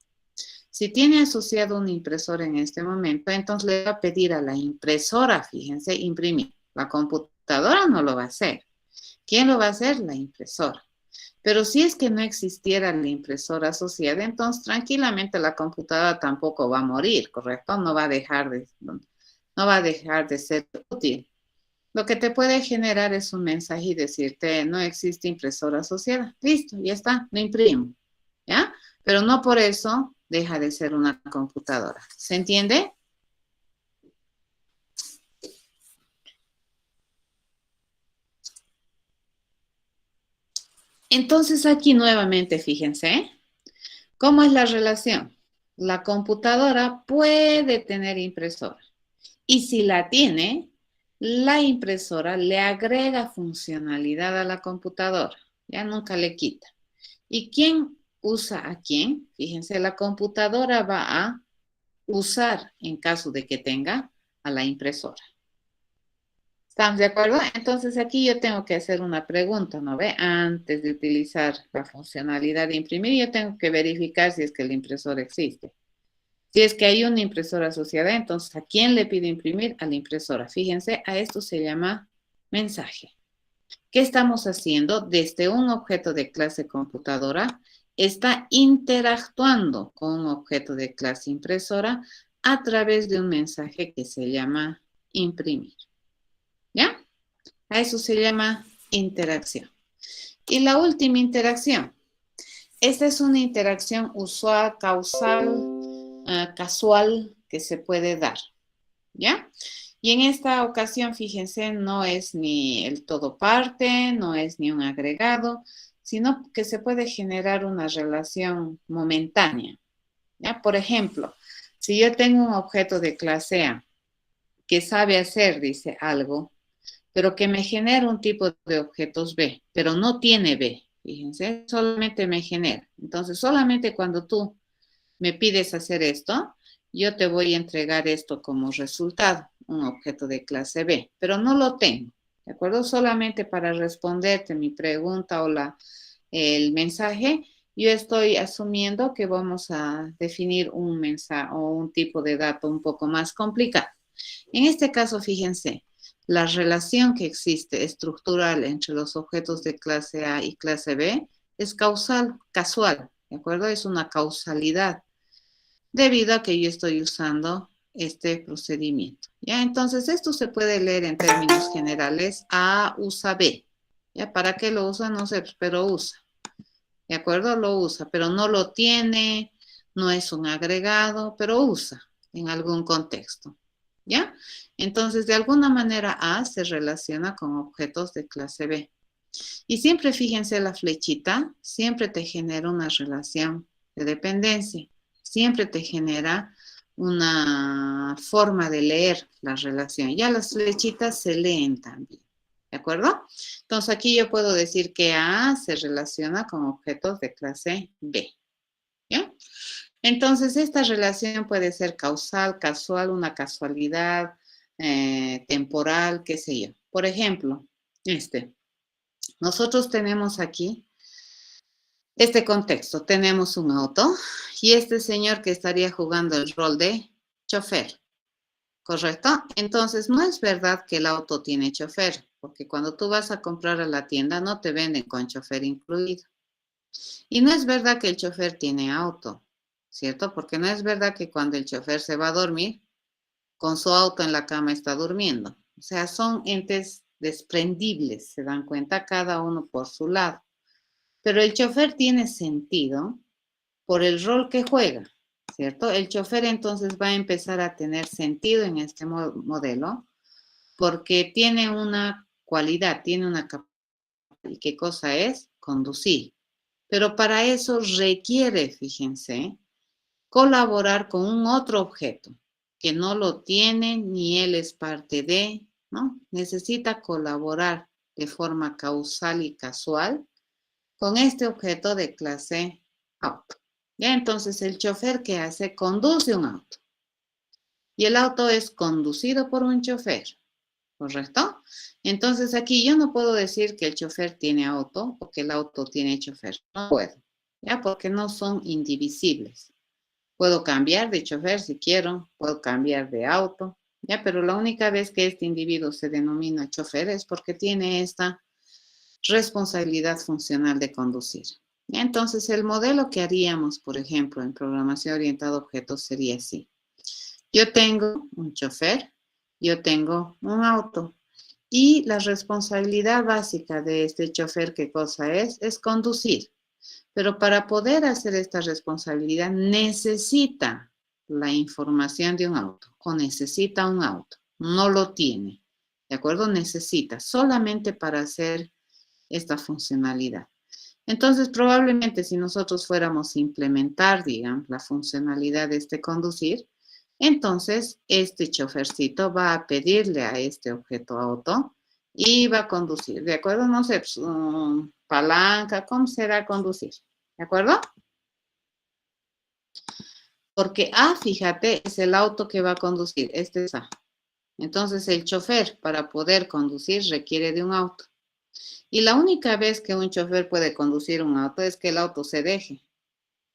Si tiene asociado una impresora en este momento, entonces le va a pedir a la impresora, fíjense, imprimir. La computadora no lo va a hacer. ¿Quién lo va a hacer? La impresora. Pero si es que no existiera la impresora asociada, entonces tranquilamente la computadora tampoco va a morir, ¿correcto? No va a dejar de ser útil. Lo que te puede generar es un mensaje y decirte, no existe impresora asociada. Listo, ya está, lo imprimo. ¿Ya? Pero no por eso deja de ser una computadora. ¿Se entiende? Entonces aquí nuevamente, fíjense, ¿cómo es la relación? La computadora puede tener impresora. Y si la tiene, la impresora le agrega funcionalidad a la computadora. Ya nunca le quita. ¿Y quién usa a quién? Fíjense, la computadora va a usar, en caso de que tenga, a la impresora. ¿Estamos de acuerdo? Entonces aquí yo tengo que hacer una pregunta, ¿no ve? Antes de utilizar la funcionalidad de imprimir, yo tengo que verificar si es que el impresor existe. Si es que hay una impresora asociada, entonces ¿a quién le pido imprimir? A la impresora. Fíjense, a esto se llama mensaje. ¿Qué estamos haciendo? Desde un objeto de clase computadora, está interactuando con un objeto de clase impresora a través de un mensaje que se llama imprimir. ¿Ya? A eso se llama interacción. Y la última interacción. Esta es una interacción usual, causal, casual que se puede dar. ¿Ya? Y en esta ocasión, fíjense, no es ni el todo parte, no es ni un agregado, sino que se puede generar una relación momentánea. ¿Ya? Por ejemplo, si yo tengo un objeto de clase A que sabe hacer, dice algo, pero que me genera un tipo de objetos B, pero no tiene B. Fíjense, solamente me genera. Entonces, solamente cuando tú me pides hacer esto, yo te voy a entregar esto como resultado, un objeto de clase B, pero no lo tengo, ¿de acuerdo? Solamente para responderte mi pregunta o el mensaje, yo estoy asumiendo que vamos a definir un mensaje o un tipo de dato un poco más complicado. En este caso, fíjense, la relación que existe estructural entre los objetos de clase A y clase B es causal, casual, ¿de acuerdo? Es una causalidad debido a que yo estoy usando este procedimiento. ¿Ya? Entonces, esto se puede leer en términos generales. A usa B. ¿Ya? ¿Para qué lo usa? No sé, pero usa. ¿De acuerdo? Lo usa, pero no lo tiene, no es un agregado, pero usa en algún contexto. ¿Ya? Entonces, de alguna manera A se relaciona con objetos de clase B. Y siempre fíjense la flechita, siempre te genera una relación de dependencia, siempre te genera una forma de leer la relación. Ya las flechitas se leen también, ¿de acuerdo? Entonces aquí yo puedo decir que A se relaciona con objetos de clase B, ¿ya? Entonces esta relación puede ser causal, casual, una casualidad, temporal, qué sé yo. Por ejemplo, nosotros tenemos aquí este contexto. Tenemos un auto y este señor que estaría jugando el rol de chofer, ¿correcto? Entonces, no es verdad que el auto tiene chofer, porque cuando tú vas a comprar a la tienda no te venden con chofer incluido. Y no es verdad que el chofer tiene auto, ¿cierto? Porque no es verdad que cuando el chofer se va a dormir, con su auto en la cama está durmiendo. O sea, son entes desprendibles, se dan cuenta cada uno por su lado. Pero el chofer tiene sentido por el rol que juega, ¿cierto? El chofer entonces va a empezar a tener sentido en este modelo porque tiene una cualidad, tiene una capacidad. ¿Y qué cosa es? Conducir. Pero para eso requiere, fíjense, colaborar con un otro objeto que no lo tiene ni él es parte de, ¿no? Necesita colaborar de forma causal y casual con este objeto de clase auto. Ya entonces el chofer que hace conduce un auto y el auto es conducido por un chofer, ¿correcto? Entonces aquí yo no puedo decir que el chofer tiene auto o que el auto tiene chofer, no puedo, ya porque no son indivisibles. Puedo cambiar de chofer si quiero, puedo cambiar de auto, ya, pero la única vez que este individuo se denomina chofer es porque tiene esta responsabilidad funcional de conducir. Entonces, el modelo que haríamos, por ejemplo, en programación orientada a objetos sería así. Yo tengo un chofer, yo tengo un auto y la responsabilidad básica de este chofer, ¿qué cosa es? Es conducir. Pero para poder hacer esta responsabilidad necesita la información de un auto o necesita un auto. No lo tiene. ¿De acuerdo? Necesita solamente para hacer esta funcionalidad. Entonces, probablemente si nosotros fuéramos a implementar, digamos, la funcionalidad de este conducir, entonces este chofercito va a pedirle a este objeto auto y va a conducir, ¿de acuerdo? No sé, pues, palanca, ¿cómo será conducir? ¿De acuerdo? Porque A, fíjate, es el auto que va a conducir, este es A. Entonces, el chofer para poder conducir requiere de un auto. Y la única vez que un chofer puede conducir un auto es que el auto se deje,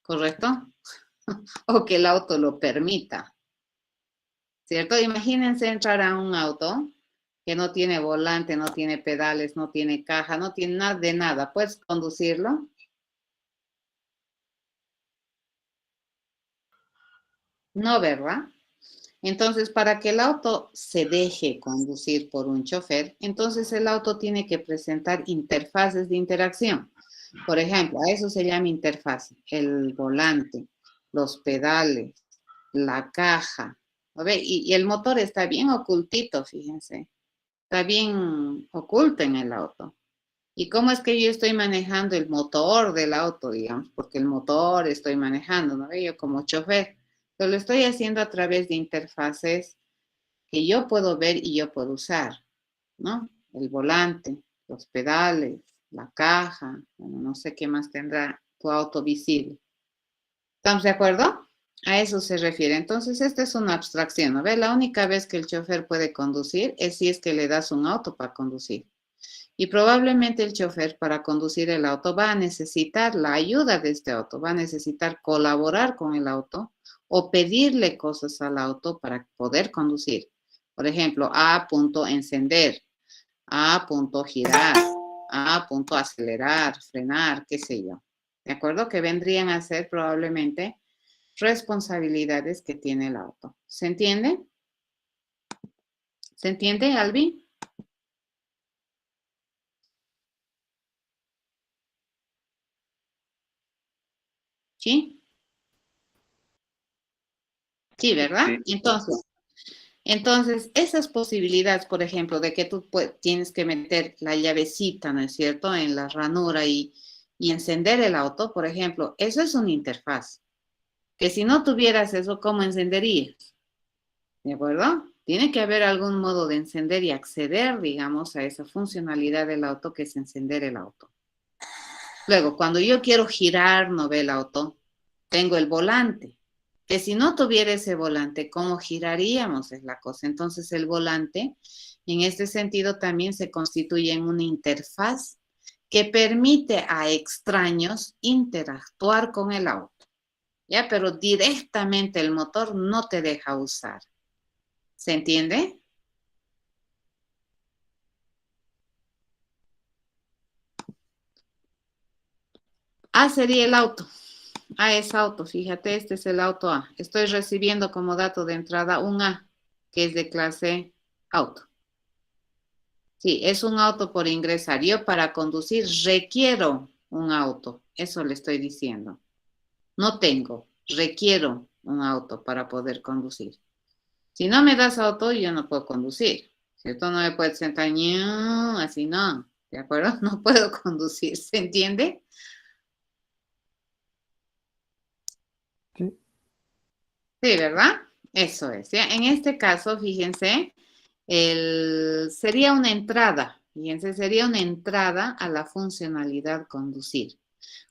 ¿correcto? O que el auto lo permita, ¿cierto? Imagínense entrar a un auto que no tiene volante, no tiene pedales, no tiene caja, no tiene nada de nada. ¿Puedes conducirlo? No, ¿verdad? Entonces, para que el auto se deje conducir por un chofer, entonces el auto tiene que presentar interfaces de interacción. Por ejemplo, a eso se llama interfaz, el volante, los pedales, la caja. ¿No ve? Y el motor está bien ocultito, fíjense. Está bien oculto en el auto. ¿Y cómo es que yo estoy manejando el motor del auto, digamos? Porque el motor estoy manejando, ¿no? Yo como chofer. Pero lo estoy haciendo a través de interfaces que yo puedo ver y yo puedo usar, ¿no? El volante, los pedales, la caja, bueno, no sé qué más tendrá tu auto visible. ¿Estamos de acuerdo? A eso se refiere. Entonces, esta es una abstracción, ¿no? ¿Ve? La única vez que el chofer puede conducir es si es que le das un auto para conducir. Y probablemente el chofer para conducir el auto va a necesitar la ayuda de este auto, va a necesitar colaborar con el auto o pedirle cosas al auto para poder conducir. Por ejemplo, A punto encender, A punto girar, A punto acelerar, frenar, qué sé yo. ¿De acuerdo? Que vendrían a ser probablemente responsabilidades que tiene el auto. ¿Se entiende? ¿Se entiende, Alvin? ¿Sí? Sí, ¿verdad? Sí, Entonces, Entonces, esas posibilidades, por ejemplo, de que tú tienes que meter la llavecita, ¿no es cierto?, en la ranura y encender el auto, por ejemplo, eso es una interfaz. Que si no tuvieras eso, ¿cómo encenderías? ¿De acuerdo? Tiene que haber algún modo de encender y acceder, digamos, a esa funcionalidad del auto que es encender el auto. Luego, cuando yo quiero girar, no ve el auto, tengo el volante. Que si no tuviera ese volante, ¿cómo giraríamos? Es la cosa. Entonces, el volante, en este sentido, también se constituye en una interfaz que permite a extraños interactuar con el auto. ¿Ya? Pero directamente el motor no te deja usar. ¿Se entiende? A sería el auto. A es auto, fíjate, este es el auto A. Estoy recibiendo como dato de entrada un A, que es de clase auto. Sí, es un auto por ingresar. Yo para conducir requiero un auto, eso le estoy diciendo. No tengo, requiero un auto para poder conducir. Si no me das auto, yo no puedo conducir. ¿Cierto? No me puedes sentar, así no, ¿de acuerdo? No puedo conducir, ¿se entiende? Sí. Sí, ¿verdad? Eso es. ¿Ya? En este caso, fíjense, sería una entrada. Fíjense, sería una entrada a la funcionalidad conducir.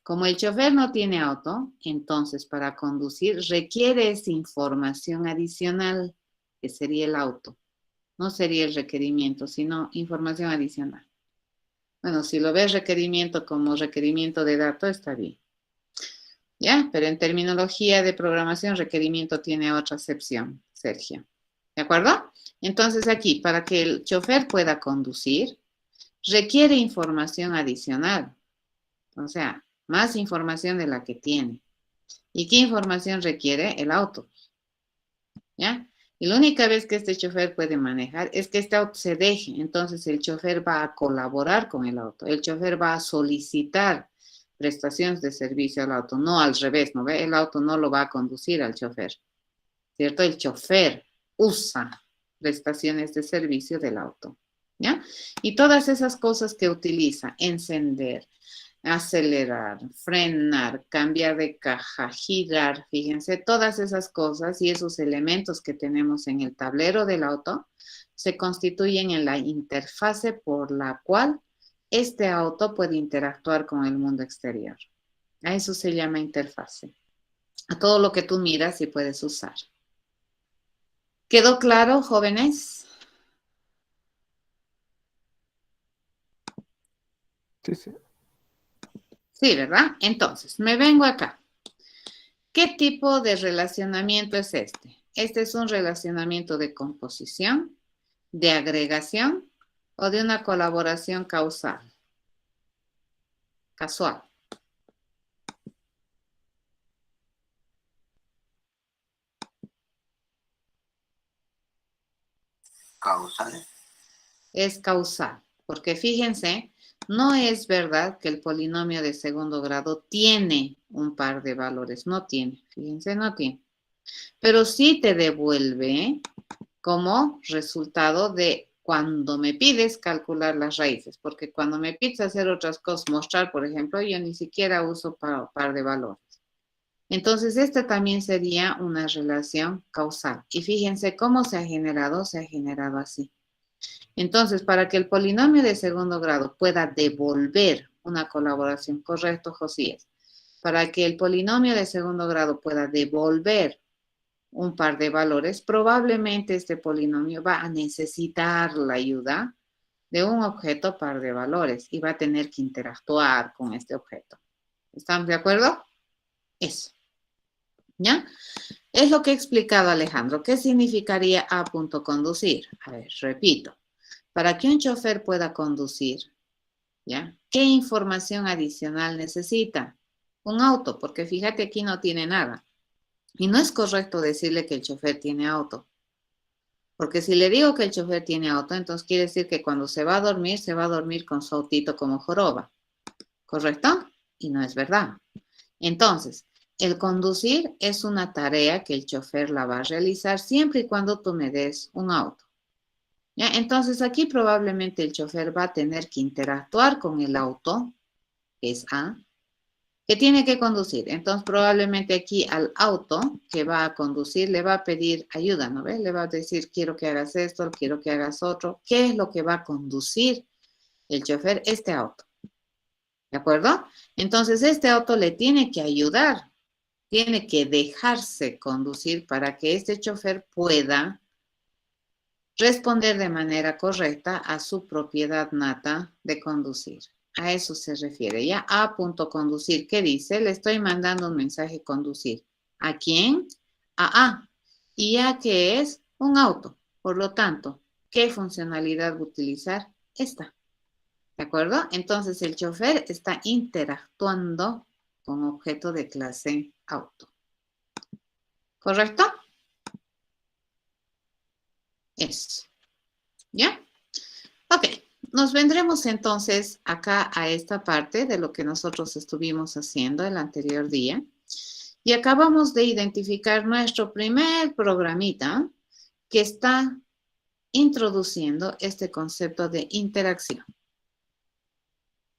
Como el chofer no tiene auto, entonces para conducir requiere esa información adicional, que sería el auto. No sería el requerimiento, sino información adicional. Bueno, si lo ves requerimiento como requerimiento de datos, está bien. ¿Ya? Pero en terminología de programación, requerimiento tiene otra acepción, Sergio. ¿De acuerdo? Entonces aquí, para que el chofer pueda conducir, requiere información adicional. O sea, más información de la que tiene. ¿Y qué información requiere? El auto. ¿Ya? Y la única vez que este chofer puede manejar es que este auto se deje. Entonces el chofer va a colaborar con el auto. El chofer va a solicitar prestaciones de servicio al auto, no al revés, ¿no ve? El auto no lo va a conducir al chofer, ¿cierto? El chofer usa prestaciones de servicio del auto, ¿ya? Y todas esas cosas que utiliza, encender, acelerar, frenar, cambiar de caja, girar, fíjense, todas esas cosas y esos elementos que tenemos en el tablero del auto se constituyen en la interfase por la cual este auto puede interactuar con el mundo exterior. A eso se llama interfase. A todo lo que tú miras y puedes usar. ¿Quedó claro, jóvenes? Sí, sí. Sí, ¿verdad? Entonces, me vengo acá. ¿Qué tipo de relacionamiento es este? Este es un relacionamiento de composición, de agregación o de una colaboración causal, casual. Causal. Es causal, porque fíjense, no es verdad que el polinomio de segundo grado tiene un par de valores, no tiene, fíjense, no tiene. Pero sí te devuelve como resultado de cuando me pides calcular las raíces, porque cuando me pides hacer otras cosas, mostrar, por ejemplo, yo ni siquiera uso par de valores. Entonces, esta también sería una relación causal. Y fíjense cómo se ha generado así. Entonces, para que el polinomio de segundo grado pueda devolver una colaboración, correcto, Josías, para que el polinomio de segundo grado pueda devolver un par de valores, probablemente este polinomio va a necesitar la ayuda de un objeto par de valores y va a tener que interactuar con este objeto. ¿Estamos de acuerdo? Eso. ¿Ya? Es lo que ha explicado Alejandro. ¿Qué significaría a punto conducir? A ver, repito. Para que un chofer pueda conducir, ¿ya? ¿Qué información adicional necesita? Un auto, porque fíjate aquí no tiene nada. Y no es correcto decirle que el chofer tiene auto. Porque si le digo que el chofer tiene auto, entonces quiere decir que cuando se va a dormir con su autito como joroba. ¿Correcto? Y no es verdad. Entonces, el conducir es una tarea que el chofer la va a realizar siempre y cuando tú me des un auto. ¿Ya? Entonces aquí probablemente el chofer va a tener que interactuar con el auto, que es A, que tiene que conducir. Entonces probablemente aquí al auto que va a conducir le va a pedir ayuda, ¿no ves? Le va a decir, quiero que hagas esto, quiero que hagas otro. ¿Qué es lo que va a conducir el chofer? Este auto. ¿De acuerdo? Entonces este auto le tiene que ayudar, tiene que dejarse conducir para que este chofer pueda responder de manera correcta a su propiedad nata de conducir. A eso se refiere. Ya A punto conducir, ¿qué dice? Le estoy mandando un mensaje conducir. ¿A quién? A A. Y A que es un auto. Por lo tanto, ¿qué funcionalidad va a utilizar? Esta. ¿De acuerdo? Entonces el chofer está interactuando con objeto de clase auto. ¿Correcto? Eso. ¿Ya? Ok, nos vendremos entonces acá a esta parte de lo que nosotros estuvimos haciendo el anterior día y acabamos de identificar nuestro primer programita que está introduciendo este concepto de interacción.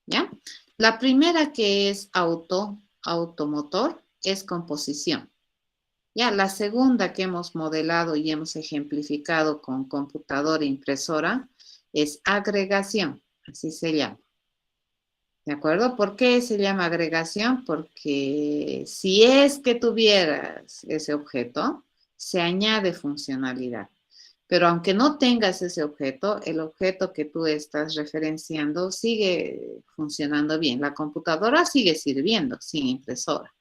¿Ya? La primera que es automotor es composición. Ya, la segunda que hemos modelado y hemos ejemplificado con computadora e impresora es agregación, así se llama. ¿De acuerdo? ¿Por qué se llama agregación? Porque si es que tuvieras ese objeto, se añade funcionalidad. Pero aunque no tengas ese objeto, el objeto que tú estás referenciando sigue funcionando bien. La computadora sigue sirviendo sin impresora.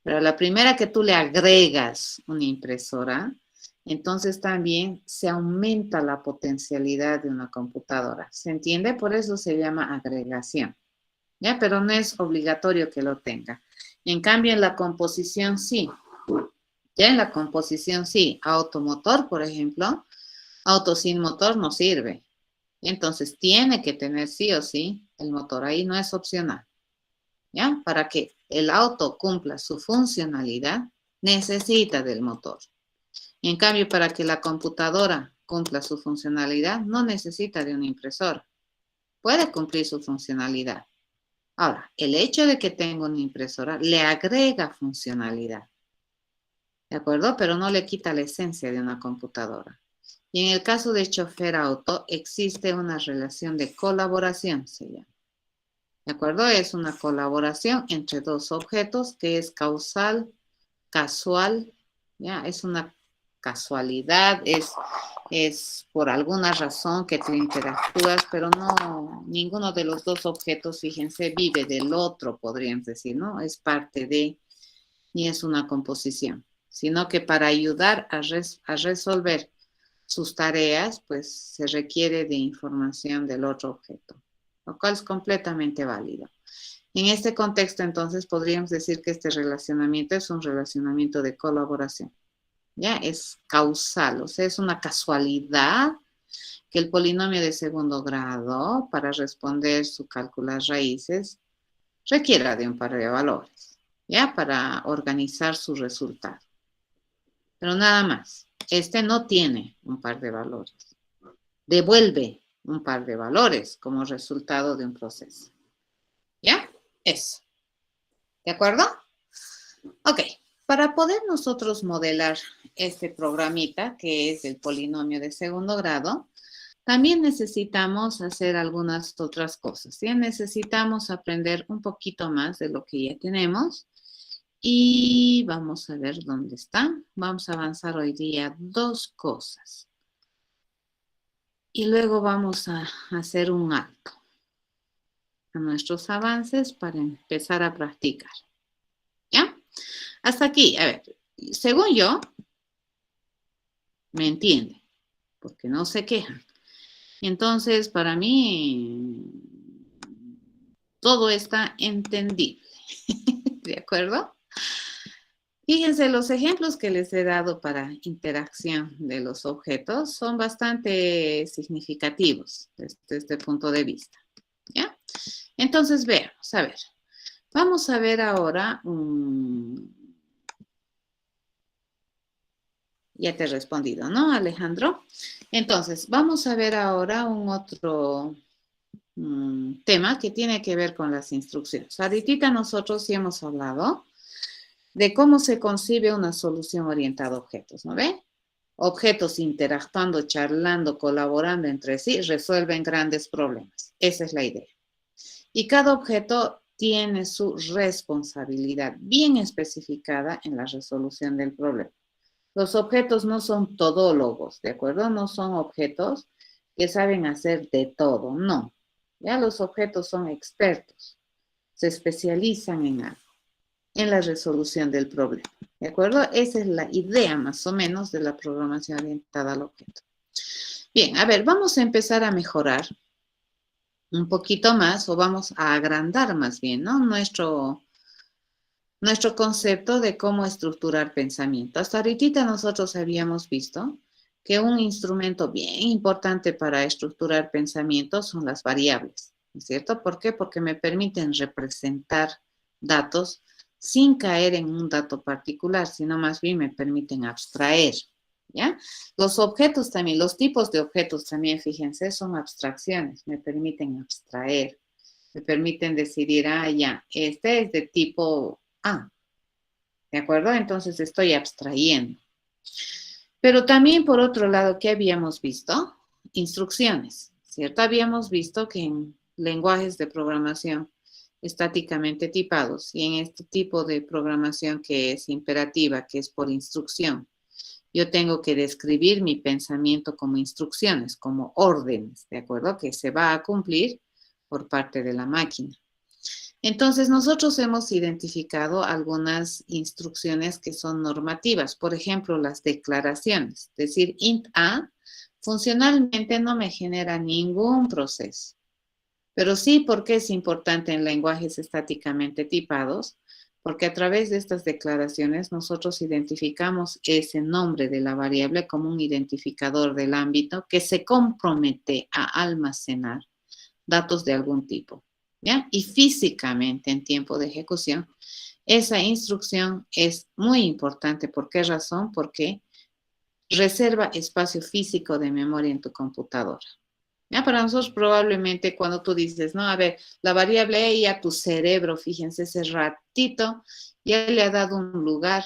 Pero la primera que tú le agregas una impresora, entonces también se aumenta la potencialidad de una computadora. ¿Se entiende? Por eso se llama agregación. ¿Ya? Pero no es obligatorio que lo tenga. En cambio, en la composición sí. Ya en la composición sí. Automotor, por ejemplo, auto sin motor no sirve. Entonces tiene que tener sí o sí el motor. Ahí no es opcional. ¿Ya? Para que el auto cumpla su funcionalidad, necesita del motor. En cambio, para que la computadora cumpla su funcionalidad, no necesita de una impresora. Puede cumplir su funcionalidad. Ahora, el hecho de que tenga una impresora le agrega funcionalidad. ¿De acuerdo? Pero no le quita la esencia de una computadora. Y en el caso de chofer auto, existe una relación de colaboración, se llama. ¿De acuerdo? Es una colaboración entre dos objetos que es causal, casual, ¿ya? Es una casualidad, es por alguna razón que tú interactúas, pero no, ninguno de los dos objetos, fíjense, vive del otro, podrían decir, ¿no? Es parte de, ni es una composición, sino que para ayudar a resolver sus tareas, pues se requiere de información del otro objeto, lo cual es completamente válido. En este contexto, entonces, podríamos decir que este relacionamiento es un relacionamiento de colaboración. ¿Ya? Es causal, o sea, es una casualidad que el polinomio de segundo grado, para responder su cálculo de raíces, requiera de un par de valores, ¿ya? Para organizar su resultado. Pero nada más, este no tiene un par de valores. Devuelve un par de valores como resultado de un proceso. ¿Ya? Eso. ¿De acuerdo? Ok. Para poder nosotros modelar este programita, que es el polinomio de segundo grado, también necesitamos hacer algunas otras cosas. ¿Sí? Necesitamos aprender un poquito más de lo que ya tenemos. Y vamos a ver dónde está. Vamos a avanzar hoy día dos cosas. Y luego vamos a hacer un alto a nuestros avances para empezar a practicar. ¿Ya? Hasta aquí, a ver, según yo, me entiende, porque no se quejan. Entonces, para mí, todo está entendible. ¿De acuerdo? Fíjense, los ejemplos que les he dado para interacción de los objetos son bastante significativos desde este punto de vista. ¿Ya? Entonces, veamos, a ver. Vamos a ver ahora, ya te he respondido, ¿no, Alejandro? Entonces, vamos a ver ahora un otro tema que tiene que ver con las instrucciones. Ahorita nosotros sí hemos hablado de cómo se concibe una solución orientada a objetos, ¿no ve? Objetos interactuando, charlando, colaborando entre sí, resuelven grandes problemas. Esa es la idea. Y cada objeto tiene su responsabilidad bien especificada en la resolución del problema. Los objetos no son todólogos, ¿de acuerdo? No son objetos que saben hacer de todo, no. Ya los objetos son expertos, se especializan en algo, en la resolución del problema, ¿de acuerdo? Esa es la idea más o menos de la programación orientada al objeto. Bien, a ver, vamos a empezar a mejorar un poquito más, o vamos a agrandar más bien, ¿no? Nuestro concepto de cómo estructurar pensamiento. Hasta ahorita nosotros habíamos visto que un instrumento bien importante para estructurar pensamiento son las variables, ¿no es cierto? ¿Por qué? Porque me permiten representar datos sin caer en un dato particular, sino más bien me permiten abstraer, ¿ya? Los objetos también, los tipos de objetos también, fíjense, son abstracciones, me permiten abstraer, me permiten decidir, ya, este es de tipo A, ¿de acuerdo? Entonces estoy abstrayendo. Pero también, por otro lado, ¿qué habíamos visto? Instrucciones, ¿cierto? Habíamos visto que en lenguajes de programación estáticamente tipados y en este tipo de programación que es imperativa, que es por instrucción, yo tengo que describir mi pensamiento como instrucciones, como órdenes, ¿de acuerdo? Que se va a cumplir por parte de la máquina. Entonces, nosotros hemos identificado algunas instrucciones que son normativas, por ejemplo, las declaraciones. Es decir, int a funcionalmente no me genera ningún proceso, pero sí porque es importante en lenguajes estáticamente tipados, porque a través de estas declaraciones nosotros identificamos ese nombre de la variable como un identificador del ámbito que se compromete a almacenar datos de algún tipo, ¿ya? Y físicamente en tiempo de ejecución, esa instrucción es muy importante. ¿Por qué razón? Porque reserva espacio físico de memoria en tu computadora. Ya, para nosotros probablemente cuando tú dices, no, a ver, la variable E y a tu cerebro, fíjense, ese ratito ya le ha dado un lugar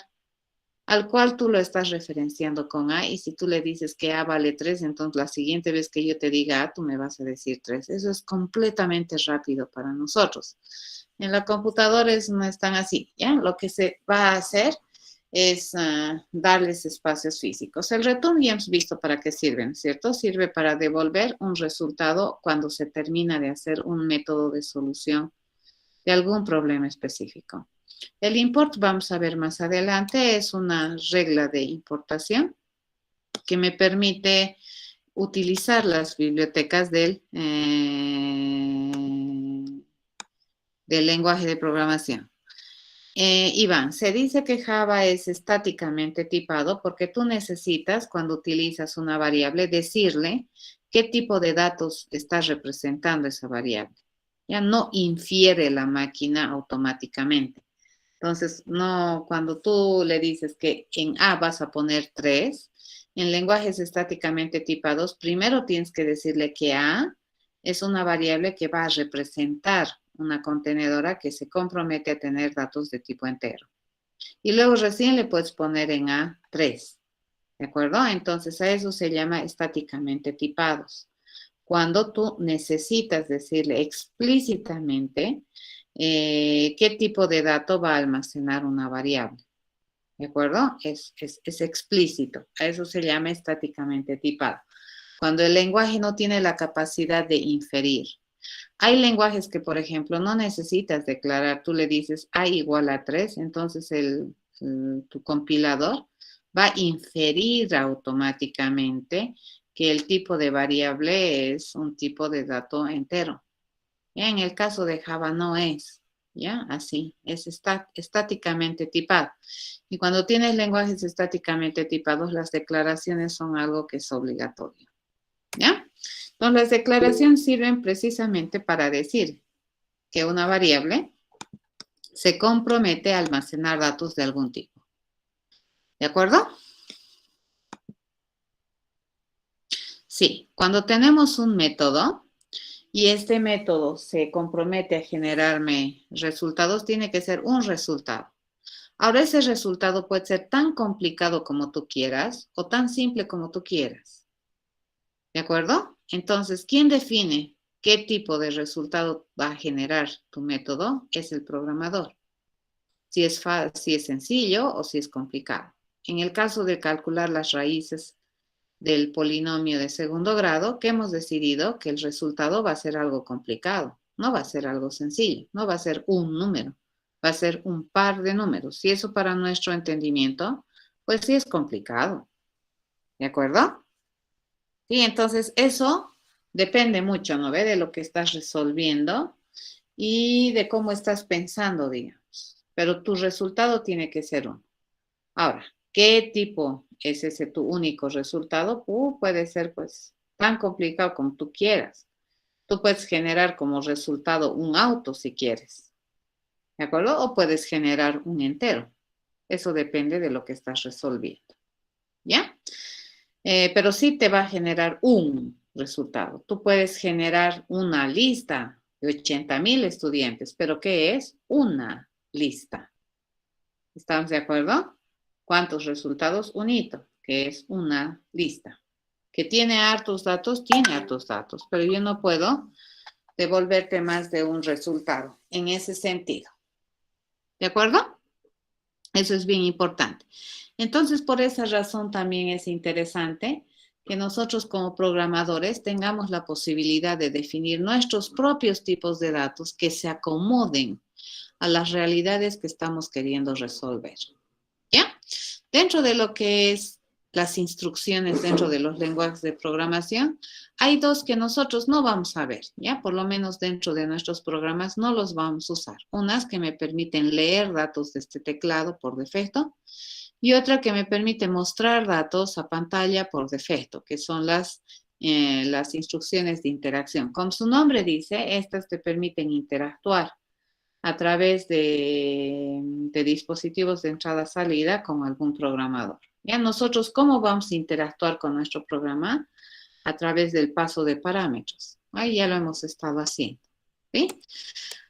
al cual tú lo estás referenciando con A, y si tú le dices que A vale 3, entonces la siguiente vez que yo te diga A, tú me vas a decir 3. Eso es completamente rápido para nosotros. En la computadora no es tan así, ¿ya? Lo que se va a hacer es darles espacios físicos. El return ya hemos visto para qué sirve, ¿cierto? Sirve para devolver un resultado cuando se termina de hacer un método de solución de algún problema específico. El import, vamos a ver más adelante, es una regla de importación que me permite utilizar las bibliotecas del lenguaje de programación. Iván, se dice que Java es estáticamente tipado porque tú necesitas, cuando utilizas una variable, decirle qué tipo de datos está representando esa variable. Ya no infiere la máquina automáticamente. Entonces, no, cuando tú le dices que en A vas a poner 3, en lenguajes estáticamente tipados, primero tienes que decirle que A es una variable que va a representar una contenedora que se compromete a tener datos de tipo entero. Y luego recién le puedes poner en A 3, ¿de acuerdo? Entonces, a eso se llama estáticamente tipados. Cuando tú necesitas decirle explícitamente qué tipo de dato va a almacenar una variable. ¿De acuerdo? Es explícito. A eso se llama estáticamente tipado. Cuando el lenguaje no tiene la capacidad de inferir. Hay lenguajes que, por ejemplo, no necesitas declarar. Tú le dices A igual a 3, entonces tu compilador va a inferir automáticamente que el tipo de variable es un tipo de dato entero. Ya en el caso de Java no es, ¿ya? Así, es estáticamente tipado. Y cuando tienes lenguajes estáticamente tipados, las declaraciones son algo que es obligatorio, ¿ya? Entonces, las declaraciones sirven precisamente para decir que una variable se compromete a almacenar datos de algún tipo. ¿De acuerdo? Sí, cuando tenemos un método y este método se compromete a generarme resultados, tiene que ser un resultado. Ahora, ese resultado puede ser tan complicado como tú quieras o tan simple como tú quieras. ¿De acuerdo? Entonces, ¿quién define qué tipo de resultado va a generar tu método? Es el programador. Si es sencillo o si es complicado. En el caso de calcular las raíces del polinomio de segundo grado, que hemos decidido que el resultado va a ser algo complicado, no va a ser algo sencillo, no va a ser un número, va a ser un par de números. Y eso para nuestro entendimiento, pues sí es complicado. ¿De acuerdo? Y entonces eso depende mucho, ¿no ve? De lo que estás resolviendo y de cómo estás pensando, digamos. Pero tu resultado tiene que ser uno. Ahora, ¿qué tipo es ese tu único resultado? Puede ser pues tan complicado como tú quieras. Tú puedes generar como resultado un auto si quieres, ¿de acuerdo? O puedes generar un entero. Eso depende de lo que estás resolviendo, ¿ya? Pero sí te va a generar un resultado. Tú puedes generar una lista de 80,000 estudiantes, pero ¿qué es? Una lista. ¿Estamos de acuerdo? ¿Cuántos resultados? Un hito, que es una lista. ¿Que tiene hartos datos? Tiene hartos datos, pero yo no puedo devolverte más de un resultado en ese sentido. ¿De acuerdo? Eso es bien importante. Entonces, por esa razón también es interesante que nosotros como programadores tengamos la posibilidad de definir nuestros propios tipos de datos que se acomoden a las realidades que estamos queriendo resolver. ¿Ya? Dentro de lo que es las instrucciones dentro de los lenguajes de programación, hay dos que nosotros no vamos a ver, ¿ya? Por lo menos dentro de nuestros programas no los vamos a usar. Unas que me permiten leer datos de este teclado por defecto y otra que me permite mostrar datos a pantalla por defecto, que son las instrucciones de interacción. Como su nombre dice, estas te permiten interactuar a través de dispositivos de entrada-salida con algún programador. Ya nosotros, ¿cómo vamos a interactuar con nuestro programa? A través del paso de parámetros. Ahí ya lo hemos estado haciendo. ¿Sí?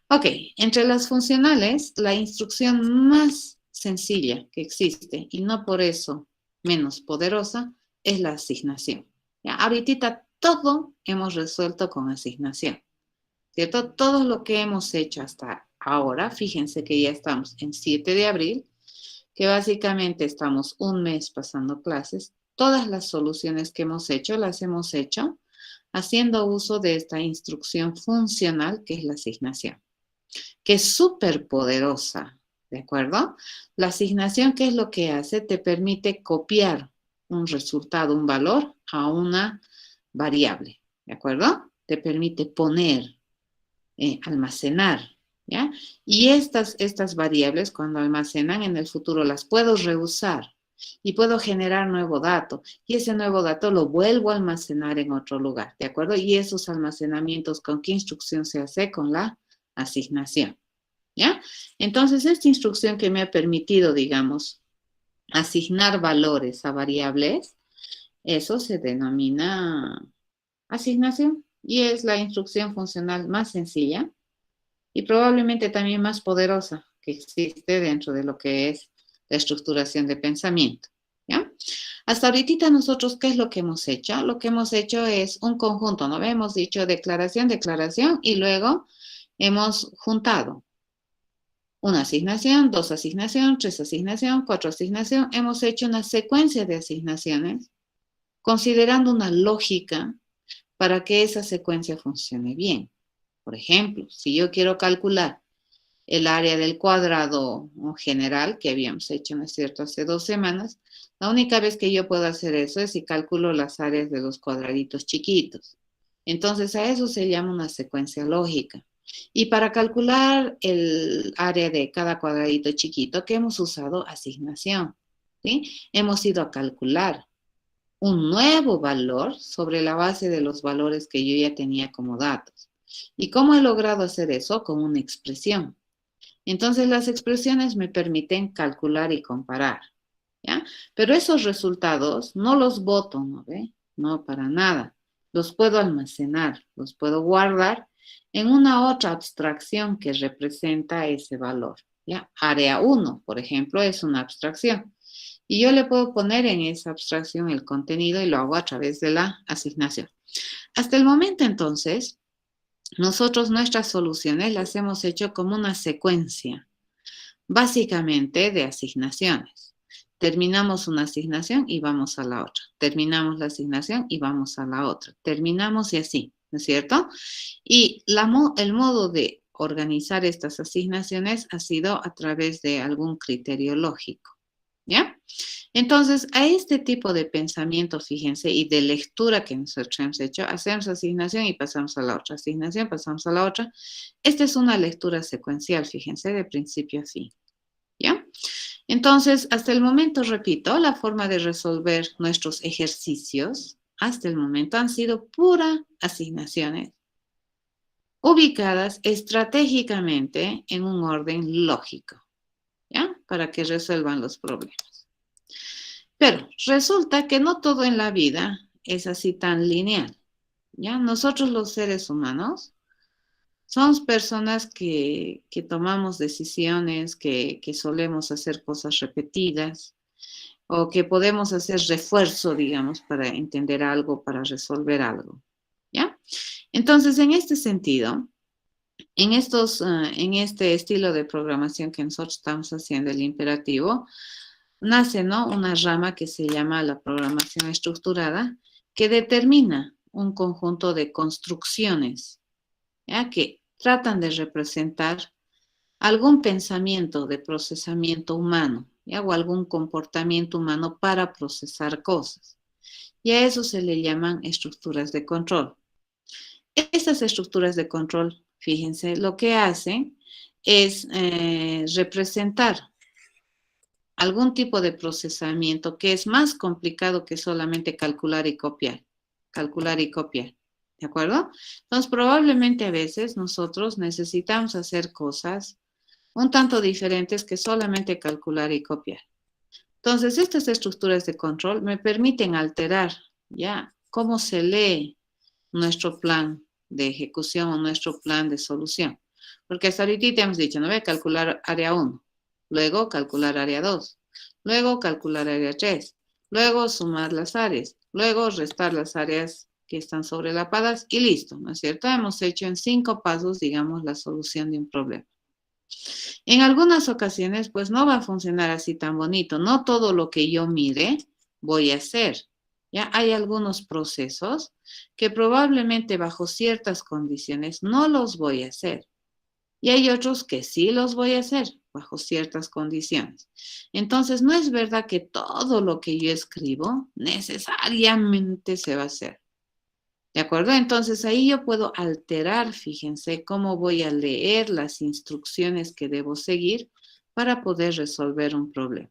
Ok, entre las funcionales, la instrucción más sencilla que existe, y no por eso menos poderosa, es la asignación. ¿Ya? Ahorita todo hemos resuelto con asignación. ¿Cierto? Todo lo que hemos hecho hasta ahora, fíjense que ya estamos en 7 de abril, que básicamente estamos un mes pasando clases. Todas las soluciones que hemos hecho, las hemos hecho haciendo uso de esta instrucción funcional que es la asignación, que es súper poderosa, ¿de acuerdo? La asignación, ¿qué es lo que hace? Te permite copiar un resultado, un valor a una variable, ¿de acuerdo? Te permite poner almacenar, ¿ya? Y estas variables, cuando almacenan en el futuro, las puedo reusar y puedo generar nuevo dato. Y ese nuevo dato lo vuelvo a almacenar en otro lugar, ¿de acuerdo? Y esos almacenamientos, ¿con qué instrucción se hace? Con la asignación, ¿ya? Entonces, esta instrucción que me ha permitido, digamos, asignar valores a variables, eso se denomina asignación y es la instrucción funcional más sencilla y probablemente también más poderosa que existe dentro de lo que es la estructuración de pensamiento. ¿Ya? Hasta ahorita nosotros, ¿qué es lo que hemos hecho? Lo que hemos hecho es un conjunto, ¿no? Hemos dicho declaración, declaración y luego hemos juntado una asignación, dos asignación, tres asignación, cuatro asignación. Hemos hecho una secuencia de asignaciones considerando una lógica para que esa secuencia funcione bien. Por ejemplo, si yo quiero calcular el área del cuadrado general que habíamos hecho, ¿no es cierto?, hace 2 semanas, la única vez que yo puedo hacer eso es si calculo las áreas de los cuadraditos chiquitos. Entonces, a eso se llama una secuencia lógica. Y para calcular el área de cada cuadradito chiquito, ¿qué hemos usado? Asignación. ¿Sí? Hemos ido a calcular un nuevo valor sobre la base de los valores que yo ya tenía como datos. ¿Y cómo he logrado hacer eso? Con una expresión. Entonces las expresiones me permiten calcular y comparar, ¿ya? Pero esos resultados no los boto, ¿no ve? No, para nada. Los puedo almacenar, los puedo guardar en una otra abstracción que representa ese valor, ¿ya? Área 1, por ejemplo, es una abstracción. Y yo le puedo poner en esa abstracción el contenido y lo hago a través de la asignación. Hasta el momento, entonces, nosotros nuestras soluciones las hemos hecho como una secuencia, básicamente de asignaciones. Terminamos una asignación y vamos a la otra. Terminamos la asignación y vamos a la otra. Terminamos y así, ¿no es cierto? Y el modo de organizar estas asignaciones ha sido a través de algún criterio lógico, ¿ya? Entonces, a este tipo de pensamiento, fíjense, y de lectura que nosotros hemos hecho, hacemos asignación y pasamos a la otra, asignación, pasamos a la otra. Esta es una lectura secuencial, fíjense, de principio a fin, ¿ya? Entonces, hasta el momento, repito, la forma de resolver nuestros ejercicios, hasta el momento, han sido puras asignaciones ubicadas estratégicamente en un orden lógico, ¿ya? Para que resuelvan los problemas. Pero resulta que no todo en la vida es así tan lineal, ¿ya? Nosotros los seres humanos somos personas que tomamos decisiones, que solemos hacer cosas repetidas o que podemos hacer refuerzo, digamos, para entender algo, para resolver algo, ¿ya? Entonces, en este sentido, en este estilo de programación que nosotros estamos haciendo, el imperativo, nace, ¿no?, una rama que se llama la programación estructurada, que determina un conjunto de construcciones, ¿ya?, que tratan de representar algún pensamiento de procesamiento humano, ¿ya?, o algún comportamiento humano para procesar cosas. Y a eso se le llaman estructuras de control. Estas estructuras de control, fíjense, lo que hacen es representar algún tipo de procesamiento que es más complicado que solamente calcular y copiar. Calcular y copiar. ¿De acuerdo? Entonces, probablemente a veces nosotros necesitamos hacer cosas un tanto diferentes que solamente calcular y copiar. Entonces, estas estructuras de control me permiten alterar, ¿ya?, cómo se lee nuestro plan de ejecución o nuestro plan de solución. Porque hasta ahorita hemos dicho, no voy a calcular área 1, luego calcular área 2, luego calcular área 3, luego sumar las áreas, luego restar las áreas que están sobrelapadas y listo, ¿no es cierto? Hemos hecho en 5 pasos, digamos, la solución de un problema. En algunas ocasiones, pues no va a funcionar así tan bonito. No todo lo que yo mire voy a hacer. Ya hay algunos procesos que probablemente bajo ciertas condiciones no los voy a hacer. Y hay otros que sí los voy a hacer bajo ciertas condiciones. Entonces, no es verdad que todo lo que yo escribo necesariamente se va a hacer. ¿De acuerdo? Entonces, ahí yo puedo alterar, fíjense, cómo voy a leer las instrucciones que debo seguir para poder resolver un problema.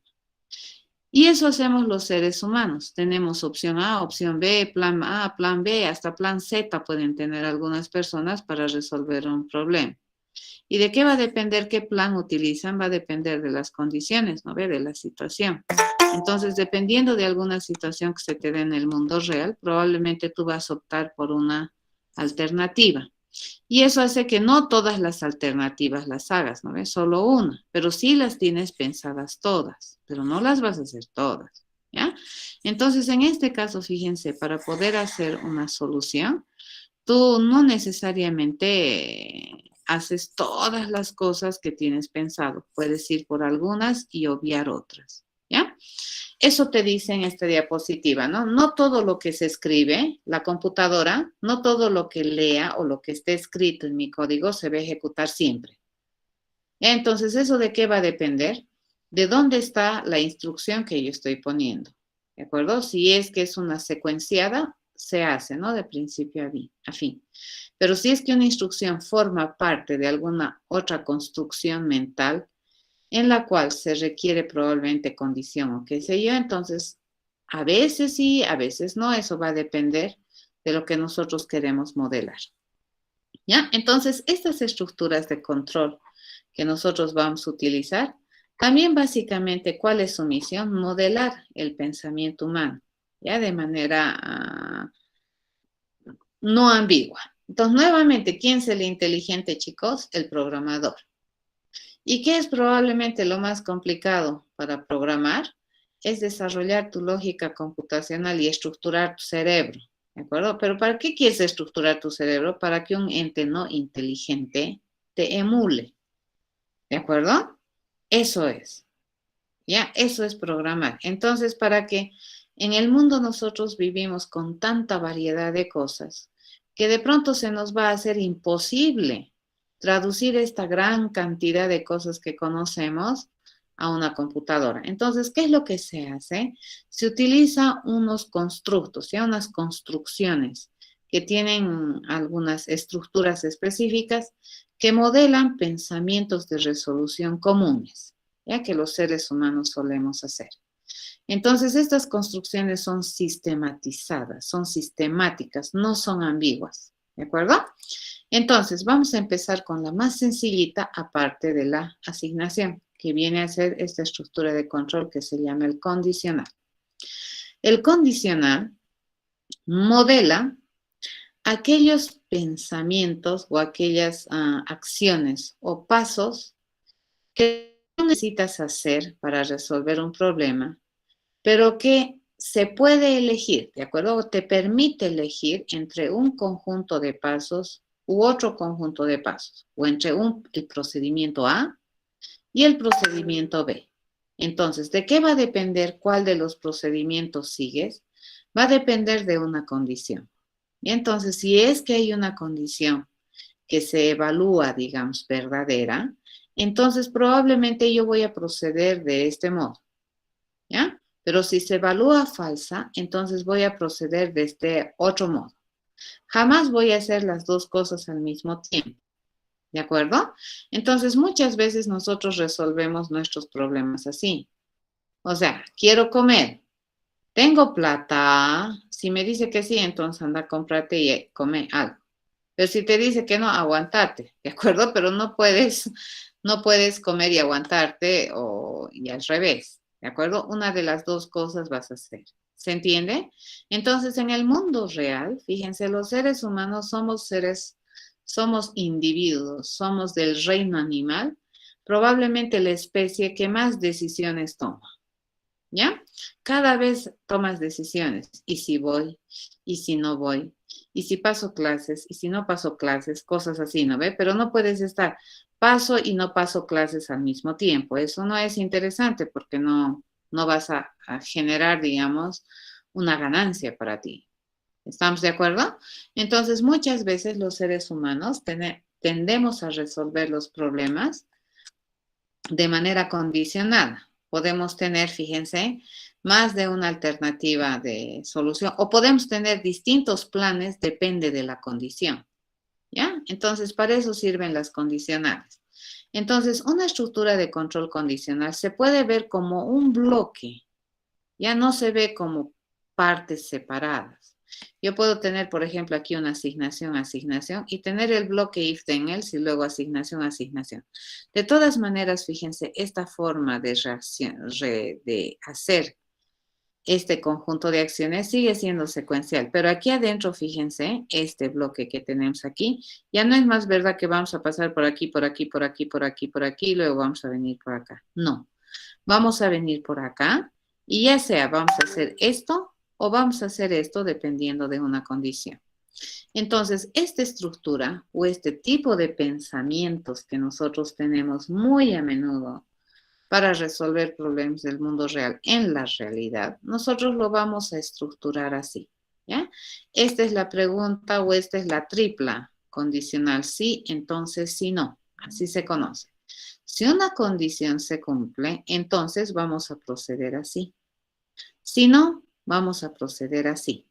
Y eso hacemos los seres humanos. Tenemos opción A, opción B, plan A, plan B, hasta plan Z pueden tener algunas personas para resolver un problema. ¿Y de qué va a depender qué plan utilizan? Va a depender de las condiciones, ¿no ve? De la situación. Entonces, dependiendo de alguna situación que se te dé en el mundo real, probablemente tú vas a optar por una alternativa. Y eso hace que no todas las alternativas las hagas, ¿no ves? Solo una, pero sí las tienes pensadas todas, pero no las vas a hacer todas, ¿ya? Entonces, en este caso, fíjense, para poder hacer una solución, tú no necesariamente haces todas las cosas que tienes pensado. Puedes ir por algunas y obviar otras, ¿ya? Eso te dice en esta diapositiva, ¿no? No todo lo que se escribe, la computadora, no todo lo que lea o lo que esté escrito en mi código se va a ejecutar siempre. Entonces, ¿eso de qué va a depender? De dónde está la instrucción que yo estoy poniendo, ¿de acuerdo? Si es que es una secuenciada, se hace, ¿no? De principio a fin. Pero si es que una instrucción forma parte de alguna otra construcción mental en la cual se requiere probablemente condición o qué sé yo, entonces a veces sí, a veces no, eso va a depender de lo que nosotros queremos modelar. ¿Ya? Entonces, estas estructuras de control que nosotros vamos a utilizar. También básicamente, ¿cuál es su misión? Modelar el pensamiento humano, ya de manera no ambigua. Entonces, nuevamente, ¿quién es el inteligente, chicos? El programador. ¿Y qué es probablemente lo más complicado para programar? Es desarrollar tu lógica computacional y estructurar tu cerebro, ¿de acuerdo? Pero ¿para qué quieres estructurar tu cerebro? Para que un ente no inteligente te emule, ¿de acuerdo? Eso es, ¿ya? Eso es programar. Entonces, para que en el mundo nosotros vivimos con tanta variedad de cosas, que de pronto se nos va a hacer imposible traducir esta gran cantidad de cosas que conocemos a una computadora. Entonces, ¿qué es lo que se hace? Se utiliza unos constructos, ya unas construcciones que tienen algunas estructuras específicas que modelan pensamientos de resolución comunes, ya que los seres humanos solemos hacer. Entonces, estas construcciones son sistematizadas, son sistemáticas, no son ambiguas, ¿de acuerdo? Entonces, vamos a empezar con la más sencillita, aparte de la asignación, que viene a ser esta estructura de control que se llama el condicional. El condicional modela aquellos pensamientos o aquellas acciones o pasos que necesitas hacer para resolver un problema, pero que se puede elegir, ¿de acuerdo? O te permite elegir entre un conjunto de pasos u otro conjunto de pasos, o entre el procedimiento A y el procedimiento B. Entonces, ¿de qué va a depender cuál de los procedimientos sigues? Va a depender de una condición. Y entonces, si es que hay una condición que se evalúa, digamos, verdadera, entonces probablemente yo voy a proceder de este modo, ¿ya? Pero si se evalúa falsa, entonces voy a proceder de este otro modo. Jamás voy a hacer las dos cosas al mismo tiempo, ¿de acuerdo? Entonces, muchas veces nosotros resolvemos nuestros problemas así. O sea, quiero comer, tengo plata, si me dice que sí, entonces anda, cómprate y come algo. Pero si te dice que no, aguantate, ¿de acuerdo? Pero no puedes comer y aguantarte y al revés, ¿de acuerdo? Una de las dos cosas vas a hacer. ¿Se entiende? Entonces, en el mundo real, fíjense, los seres humanos somos individuos, somos del reino animal, probablemente la especie que más decisiones toma, ¿ya? Cada vez tomas decisiones, y si voy, y si no voy, y si paso clases, y si no paso clases, cosas así, ¿no ve? Pero no puedes estar paso y no paso clases al mismo tiempo. Eso no es interesante porque no vas a generar, digamos, una ganancia para ti. ¿Estamos de acuerdo? Entonces, muchas veces los seres humanos tendemos a resolver los problemas de manera condicionada. Podemos tener, fíjense, más de una alternativa de solución o podemos tener distintos planes, depende de la condición, ¿ya? Entonces, para eso sirven las condicionales. Entonces, una estructura de control condicional se puede ver como un bloque, ya no se ve como partes separadas. Yo puedo tener, por ejemplo, aquí una asignación, y tener el bloque if then else y luego asignación. De todas maneras, fíjense, esta forma de de hacer este conjunto de acciones sigue siendo secuencial, pero aquí adentro, fíjense, este bloque que tenemos aquí, ya no es más verdad que vamos a pasar por aquí, por aquí, por aquí, por aquí, por aquí, y luego vamos a venir por acá. No, vamos a venir por acá, y ya sea vamos a hacer esto o vamos a hacer esto dependiendo de una condición. Entonces, esta estructura o este tipo de pensamientos que nosotros tenemos muy a menudo para resolver problemas del mundo real en la realidad, nosotros lo vamos a estructurar así, ¿ya? Esta es la pregunta o esta es la tripla condicional, sí, entonces sí, no, así se conoce. Si una condición se cumple, entonces vamos a proceder así. Si no, vamos a proceder así.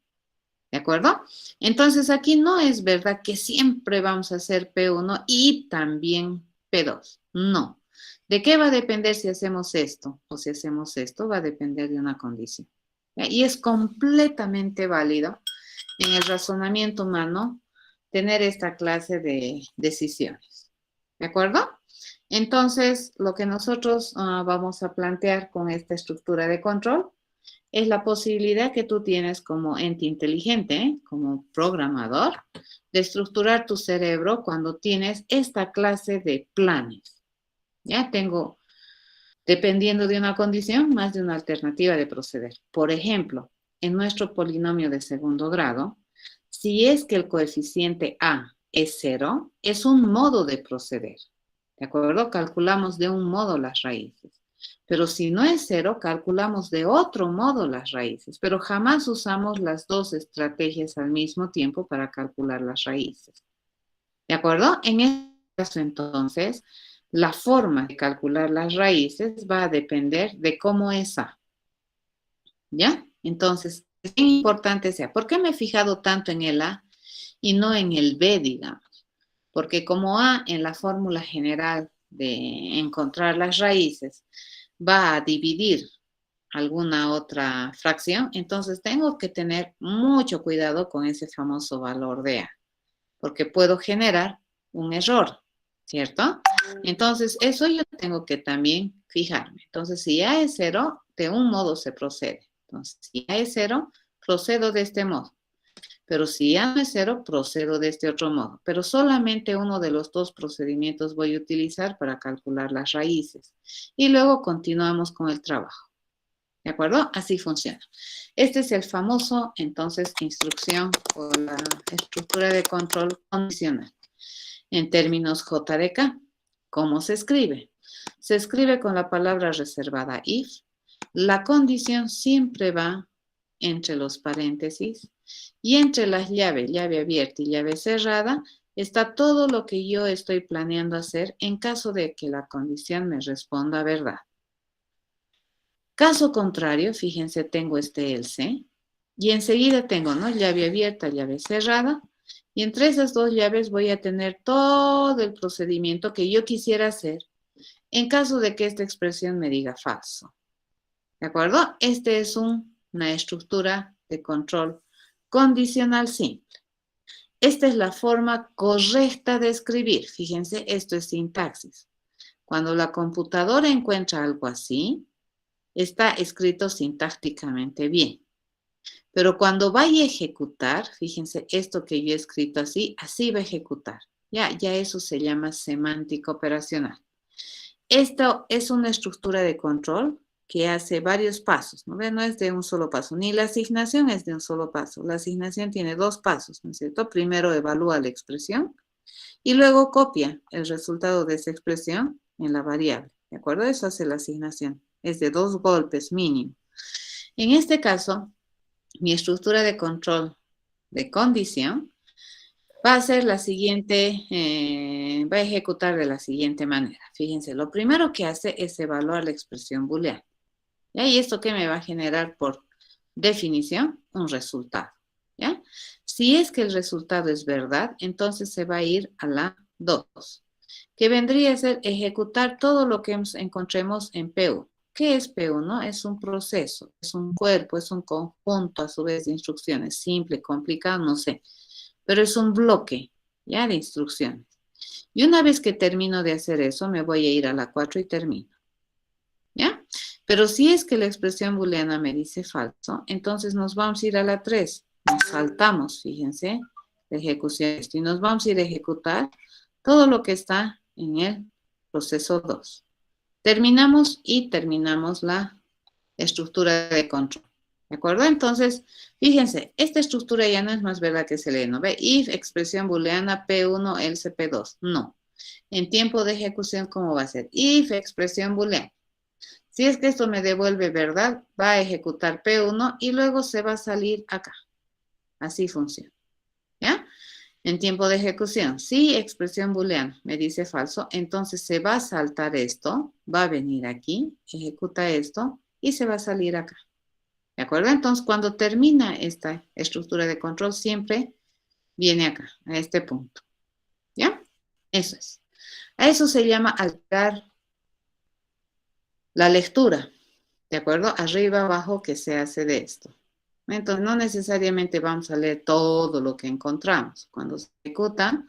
¿De acuerdo? Entonces aquí no es verdad que siempre vamos a hacer P1 y también P2. No. ¿De qué va a depender si hacemos esto o si hacemos esto? Va a depender de una condición. ¿Ya? Y es completamente válido en el razonamiento humano tener esta clase de decisiones. ¿De acuerdo? Entonces, lo que nosotros vamos a plantear con esta estructura de control es la posibilidad que tú tienes como ente inteligente, como programador, de estructurar tu cerebro cuando tienes esta clase de planes. Ya tengo, dependiendo de una condición, más de una alternativa de proceder. Por ejemplo, en nuestro polinomio de segundo grado, si es que el coeficiente A es 0, es un modo de proceder. ¿De acuerdo? Calculamos de un modo las raíces. Pero si no es 0, calculamos de otro modo las raíces. Pero jamás usamos las dos estrategias al mismo tiempo para calcular las raíces. ¿De acuerdo? En este caso, entonces, la forma de calcular las raíces va a depender de cómo es A. ¿Ya? Entonces, es importante sea. ¿Por qué me he fijado tanto en el A y no en el B, digamos? Porque como A en la fórmula general de encontrar las raíces va a dividir alguna otra fracción, entonces tengo que tener mucho cuidado con ese famoso valor de A, porque puedo generar un error, ¿cierto? Entonces, eso yo tengo que también fijarme. Entonces, si A es 0, de un modo se procede. Entonces, si A es 0, procedo de este modo. Pero si A no es 0, procedo de este otro modo. Pero solamente uno de los dos procedimientos voy a utilizar para calcular las raíces. Y luego continuamos con el trabajo. ¿De acuerdo? Así funciona. Este es el famoso, entonces, instrucción o la estructura de control condicional. En términos J de K, ¿cómo se escribe? Se escribe con la palabra reservada if. La condición siempre va entre los paréntesis y entre las llaves, llave abierta y llave cerrada, está todo lo que yo estoy planeando hacer en caso de que la condición me responda verdad. Caso contrario, fíjense, tengo este else y enseguida tengo, ¿no? Llave abierta, llave cerrada. Y entre esas dos llaves voy a tener todo el procedimiento que yo quisiera hacer en caso de que esta expresión me diga falso. ¿De acuerdo? Este es una estructura de control condicional simple. Esta es la forma correcta de escribir. Fíjense, esto es sintaxis. Cuando la computadora encuentra algo así, está escrito sintácticamente bien. Pero cuando vaya a ejecutar, fíjense, esto que yo he escrito así, así va a ejecutar. Ya eso se llama semántica operacional. Esto es una estructura de control que hace varios pasos, ¿no? No es de un solo paso, ni la asignación es de un solo paso. La asignación tiene dos pasos, ¿no es cierto? Primero evalúa la expresión y luego copia el resultado de esa expresión en la variable, ¿de acuerdo? Eso hace la asignación. Es de 2 golpes mínimo. En este caso, mi estructura de control de condición va a ser la siguiente, va a ejecutar de la siguiente manera. Fíjense, lo primero que hace es evaluar la expresión booleana. ¿Y esto qué me va a generar por definición? Un resultado. ¿Ya? Si es que el resultado es verdad, entonces se va a ir a la 2, que vendría a ser ejecutar todo lo que encontremos en P1. ¿Qué es P1? Es un proceso, es un cuerpo, es un conjunto a su vez de instrucciones, simple, complicado, no sé, pero es un bloque, ¿ya? De instrucciones. Y una vez que termino de hacer eso, me voy a ir a la 4 y termino, ¿ya? Pero si es que la expresión booleana me dice falso, entonces nos vamos a ir a la 3. Nos saltamos, fíjense, la ejecución y nos vamos a ir a ejecutar todo lo que está en el proceso 2. Terminamos y terminamos la estructura de control. ¿De acuerdo? Entonces, fíjense, esta estructura ya no es más verdad que se lee, ¿no ve? If, expresión booleana, P1, else, P2. No. En tiempo de ejecución, ¿cómo va a ser? If, expresión booleana. Si es que esto me devuelve verdad, va a ejecutar P1 y luego se va a salir acá. Así funciona. ¿Ya? En tiempo de ejecución, si expresión booleana me dice falso, entonces se va a saltar esto, va a venir aquí, ejecuta esto y se va a salir acá. ¿De acuerdo? Entonces, cuando termina esta estructura de control, siempre viene acá, a este punto. ¿Ya? Eso es. A eso se llama alterar la lectura. ¿De acuerdo? Arriba, abajo, que se hace de esto. Entonces, no necesariamente vamos a leer todo lo que encontramos. Cuando se ejecuta,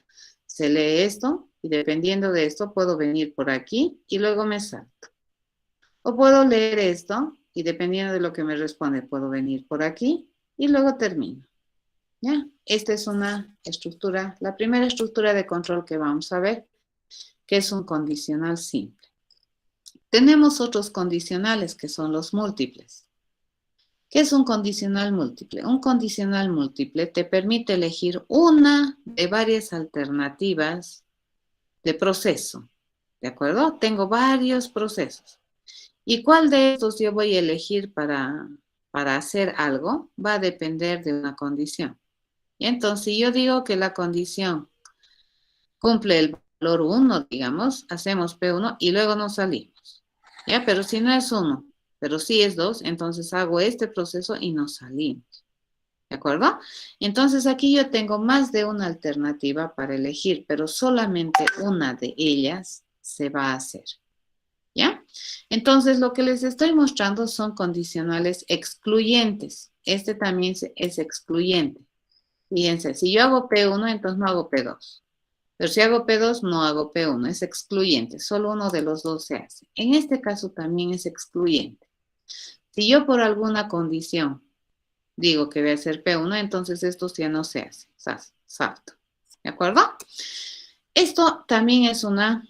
Se lee esto y dependiendo de esto puedo venir por aquí y luego me salto. O puedo leer esto y dependiendo de lo que me responde puedo venir por aquí y luego termino. ¿Ya? Esta es una estructura, la primera estructura de control que vamos a ver, que es un condicional simple. Tenemos otros condicionales que son los múltiples. ¿Qué es un condicional múltiple? Un condicional múltiple te permite elegir una de varias alternativas de proceso. ¿De acuerdo? Tengo varios procesos. ¿Y cuál de estos yo voy a elegir para hacer algo? Va a depender de una condición. Y entonces, si yo digo que la condición cumple el valor 1, digamos, hacemos P1 y luego nos salimos. ¿Ya? Pero si no es 1, pero sí es 2, entonces hago este proceso y nos salimos. ¿De acuerdo? Entonces aquí yo tengo más de una alternativa para elegir, pero solamente una de ellas se va a hacer. ¿Ya? Entonces lo que les estoy mostrando son condicionales excluyentes. Este también es excluyente. Fíjense, si yo hago P1, entonces no hago P2. Pero si hago P2, no hago P1. Es excluyente. Solo uno de los dos se hace. En este caso también es excluyente. Si yo por alguna condición digo que voy a hacer P1, entonces esto ya no se hace. Salto. ¿De acuerdo? Esto también es una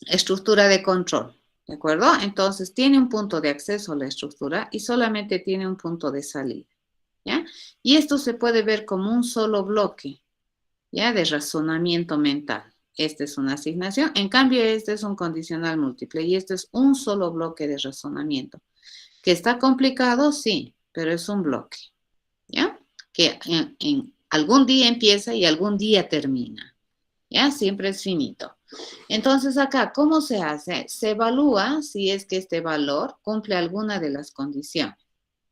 estructura de control. ¿De acuerdo? Entonces tiene un punto de acceso a la estructura y solamente tiene un punto de salida. ¿Ya? Y esto se puede ver como un solo bloque, ¿ya? De razonamiento mental. Esta es una asignación. En cambio, este es un condicional múltiple y este es un solo bloque de razonamiento. ¿Que está complicado? Sí, pero es un bloque, ¿ya? Que en algún día empieza y algún día termina, ¿ya? Siempre es finito. Entonces acá, ¿cómo se hace? Se evalúa si es que este valor cumple alguna de las condiciones,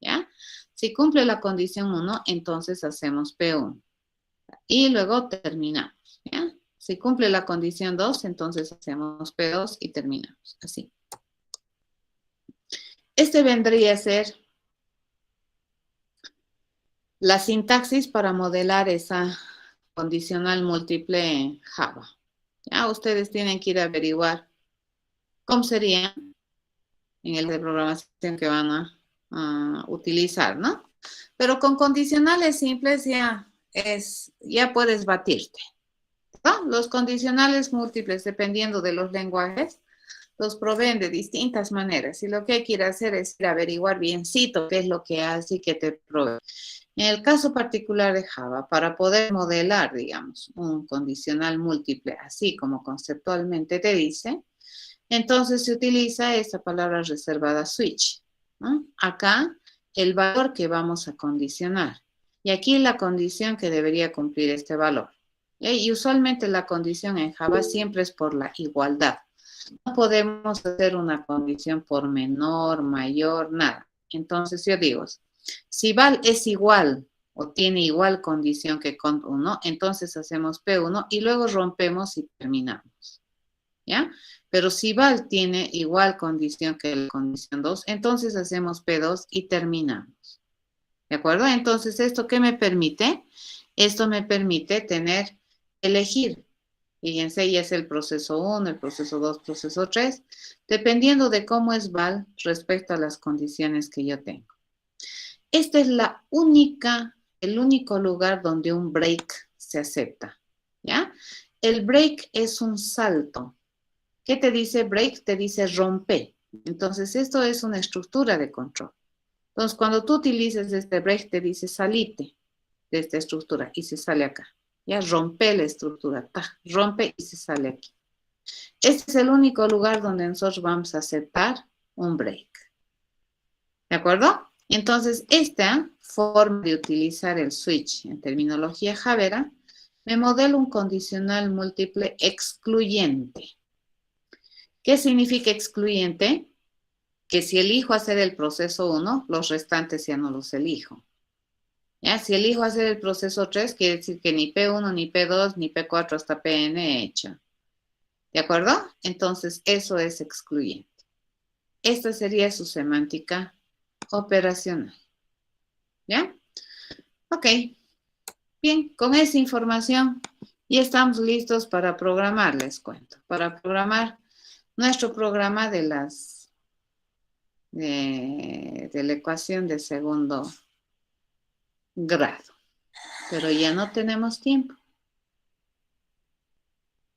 ¿ya? Si cumple la condición 1, entonces hacemos P1 y luego terminamos, ¿ya? Si cumple la condición 2, entonces hacemos P2 y terminamos, así. Este vendría a ser la sintaxis para modelar esa condicional múltiple en Java. Ya ustedes tienen que ir a averiguar cómo sería en el de programación que van a utilizar, ¿no? Pero con condicionales simples ya puedes batirte, ¿no? Los condicionales múltiples, dependiendo de los lenguajes, los proveen de distintas maneras. Y lo que hay que ir a hacer es ir a averiguar biencito qué es lo que hace y qué te provee. En el caso particular de Java, para poder modelar, digamos, un condicional múltiple, así como conceptualmente te dice, entonces se utiliza esta palabra reservada switch, ¿no? Acá, el valor que vamos a condicionar. Y aquí la condición que debería cumplir este valor. Y usualmente la condición en Java siempre es por la igualdad. No podemos hacer una condición por menor, mayor, nada. Entonces yo digo, si val es igual o tiene igual condición que cont 1, entonces hacemos P1 y luego rompemos y terminamos. ¿Ya? Pero si val tiene igual condición que la condición 2, entonces hacemos P2 y terminamos. ¿De acuerdo? Entonces, ¿esto qué me permite? Esto me permite elegir. Fíjense, ya es el proceso 1, el proceso 2, proceso 3, dependiendo de cómo es val respecto a las condiciones que yo tengo. Este es el único lugar donde un break se acepta, ¿ya? El break es un salto. ¿Qué te dice break? Te dice rompe. Entonces, esto es una estructura de control. Entonces, cuando tú utilices este break, te dice salite de esta estructura y se sale acá. Ya rompe la estructura, rompe y se sale aquí. Este es el único lugar donde nosotros vamos a aceptar un break. ¿De acuerdo? Entonces, esta forma de utilizar el switch en terminología javera me modela un condicional múltiple excluyente. ¿Qué significa excluyente? Que si elijo hacer el proceso 1, los restantes ya no los elijo. ¿Ya? Si elijo hacer el proceso 3, quiere decir que ni P1, ni P2, ni P4 hasta Pn he hecho. ¿De acuerdo? Entonces, eso es excluyente. Esta sería su semántica operacional. ¿Ya? Ok. Bien, con esa información Y estamos listos para programar, les cuento. Para programar nuestro programa de la ecuación de segundo grado. Pero ya no tenemos tiempo.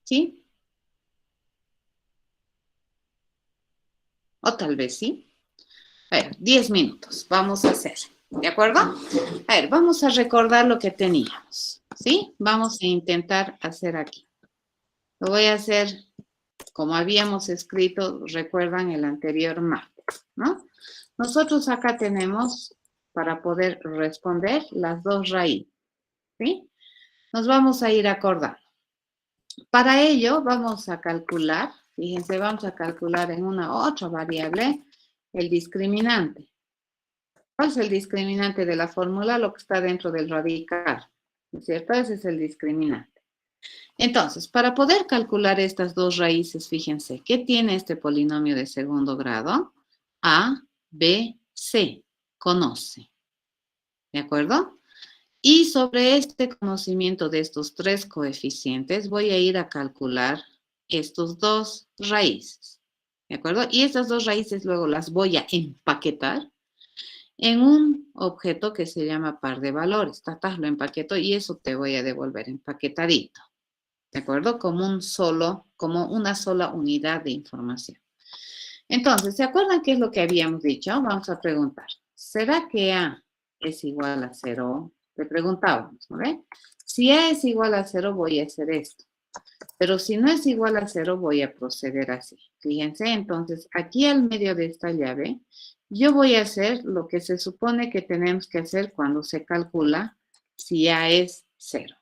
¿Sí? O tal vez sí. A ver, 10 minutos. Vamos a hacer. ¿De acuerdo? A ver, vamos a recordar lo que teníamos. ¿Sí? Vamos a intentar hacer aquí. Lo voy a hacer como habíamos escrito, recuerdan, el anterior martes, ¿no? Nosotros acá tenemos, para poder responder, las dos raíces, ¿sí? Nos vamos a ir acordando. Para ello, vamos a calcular, fíjense, vamos a calcular en una otra variable el discriminante. ¿Cuál es el discriminante de la fórmula? Lo que está dentro del radical, ¿no es cierto? Ese es el discriminante. Entonces, para poder calcular estas dos raíces, fíjense, ¿qué tiene este polinomio de segundo grado? A, B, C, conoce. ¿De acuerdo? Y sobre este conocimiento de estos tres coeficientes, voy a ir a calcular estos dos raíces. ¿De acuerdo? Y estas dos raíces luego las voy a empaquetar en un objeto que se llama par de valores. Tatas, lo empaqueto y eso te voy a devolver empaquetadito. ¿De acuerdo? Como una sola unidad de información. Entonces, ¿se acuerdan qué es lo que habíamos dicho? Vamos a preguntar. ¿Será que A es igual a 0? Le preguntábamos, ¿no ve? Si A es igual a 0, voy a hacer esto. Pero si no es igual a 0, voy a proceder así. Fíjense, entonces, aquí al medio de esta llave, yo voy a hacer lo que se supone que tenemos que hacer cuando se calcula si A es 0.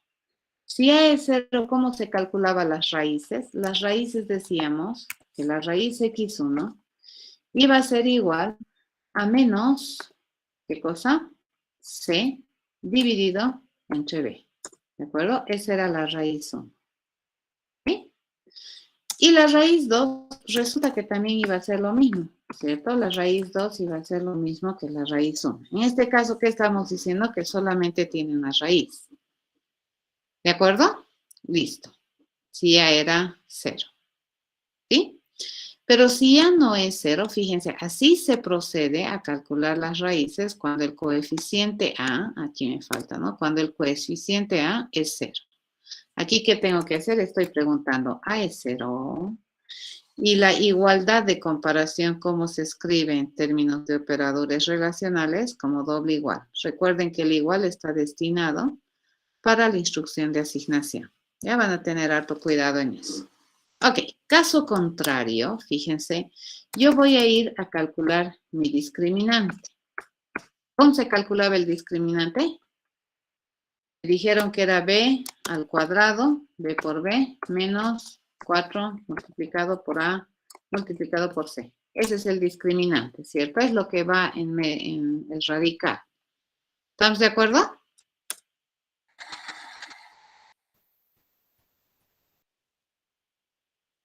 Si A es 0, ¿cómo se calculaban las raíces? Las raíces decíamos que la raíz x1 iba a ser igual a menos, ¿qué cosa? C dividido entre B. ¿De acuerdo? Esa era la raíz 1. ¿Sí? Y la raíz 2 resulta que también iba a ser lo mismo, ¿cierto? La raíz 2 iba a ser lo mismo que la raíz 1. En este caso, ¿qué estamos diciendo? Que solamente tiene una raíz. ¿De acuerdo? Listo. Si A era 0. ¿Sí? Pero si A no es 0, fíjense, así se procede a calcular las raíces cuando el coeficiente A, aquí me falta, ¿no? Cuando el coeficiente A es 0. Aquí, ¿qué tengo que hacer? Estoy preguntando, ¿A es 0? Y la igualdad de comparación, ¿cómo se escribe en términos de operadores relacionales? Como doble igual. Recuerden que el igual está destinado para la instrucción de asignación. Ya van a tener harto cuidado en eso. Ok, caso contrario, fíjense, yo voy a ir a calcular mi discriminante. ¿Cómo se calculaba el discriminante? Me dijeron que era b al cuadrado, b por b, menos 4 multiplicado por a multiplicado por c. Ese es el discriminante, ¿cierto? Es lo que va en el radical. ¿Estamos de acuerdo?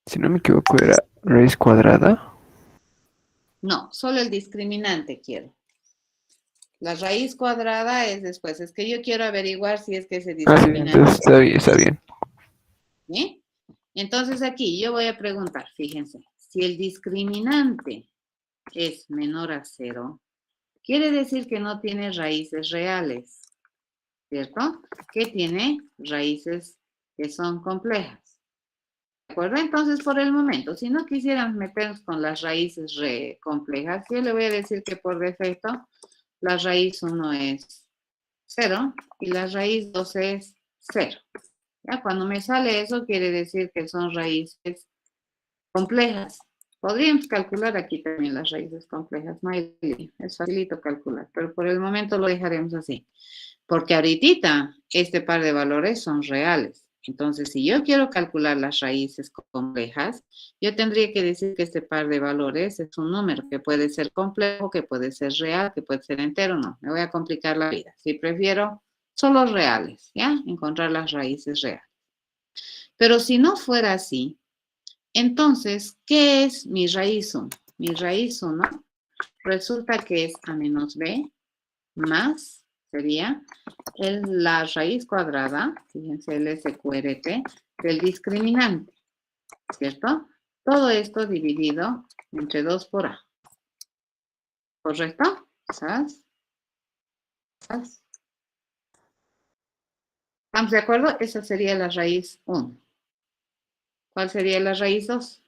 Si no me equivoco, era raíz cuadrada. No, solo el discriminante quiero. La raíz cuadrada es después. Es que yo quiero averiguar si es que ese Sí, discriminante. entonces está bien. ¿Sí? Entonces aquí yo voy a preguntar, fíjense, si el discriminante es menor a 0, quiere decir que no tiene raíces reales, ¿cierto? Que tiene raíces que son complejas. ¿De acuerdo? Entonces, por el momento, si no quisiéramos meternos con las raíces complejas, yo le voy a decir que por defecto la raíz 1 es 0 y la raíz 2 es 0. ¿Ya? Cuando me sale eso, quiere decir que son raíces complejas. Podríamos calcular aquí también las raíces complejas, no hay lío, es facilito calcular, pero por el momento lo dejaremos así. Porque ahorita este par de valores son reales. Entonces, si yo quiero calcular las raíces complejas, yo tendría que decir que este par de valores es un número que puede ser complejo, que puede ser real, que puede ser entero, no. Me voy a complicar la vida. Si prefiero solo reales, ¿ya? Encontrar las raíces reales. Pero si no fuera así, entonces, ¿qué es mi raíz 1? Mi raíz 1 resulta que es a menos b más sería la raíz cuadrada, fíjense, el SQRT, del discriminante, ¿cierto? Todo esto dividido entre 2 por A. ¿Correcto? ¿Sas? ¿Sas? ¿Estamos de acuerdo? Esa sería la raíz 1. ¿Cuál sería la raíz 2?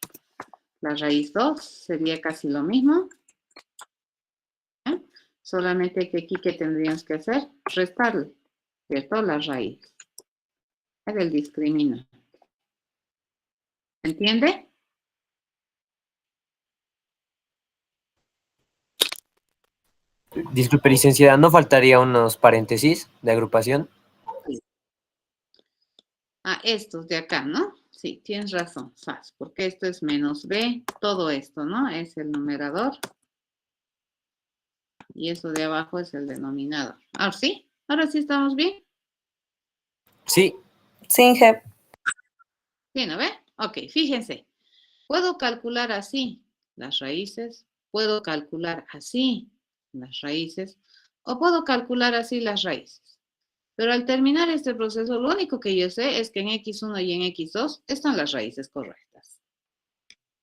La raíz 2 sería casi lo mismo. ¿Eh? Solamente que aquí, ¿qué tendríamos que hacer? Restarle, ¿cierto? La raíz del discriminante. ¿Entiende? Disculpe, licenciada, ¿no faltaría unos paréntesis de agrupación? Estos de acá, ¿no? Sí, tienes razón, Sas, porque esto es menos B, todo esto, ¿no? Es el numerador. Y eso de abajo es el denominador. ¿Ahora sí? ¿Ahora sí estamos bien? Sí. Sí, Jep. ¿Sí, no ve? Ok, fíjense. Puedo calcular así las raíces, puedo calcular así las raíces, o puedo calcular así las raíces. Pero al terminar este proceso, lo único que yo sé es que en X1 y en X2 están las raíces correctas.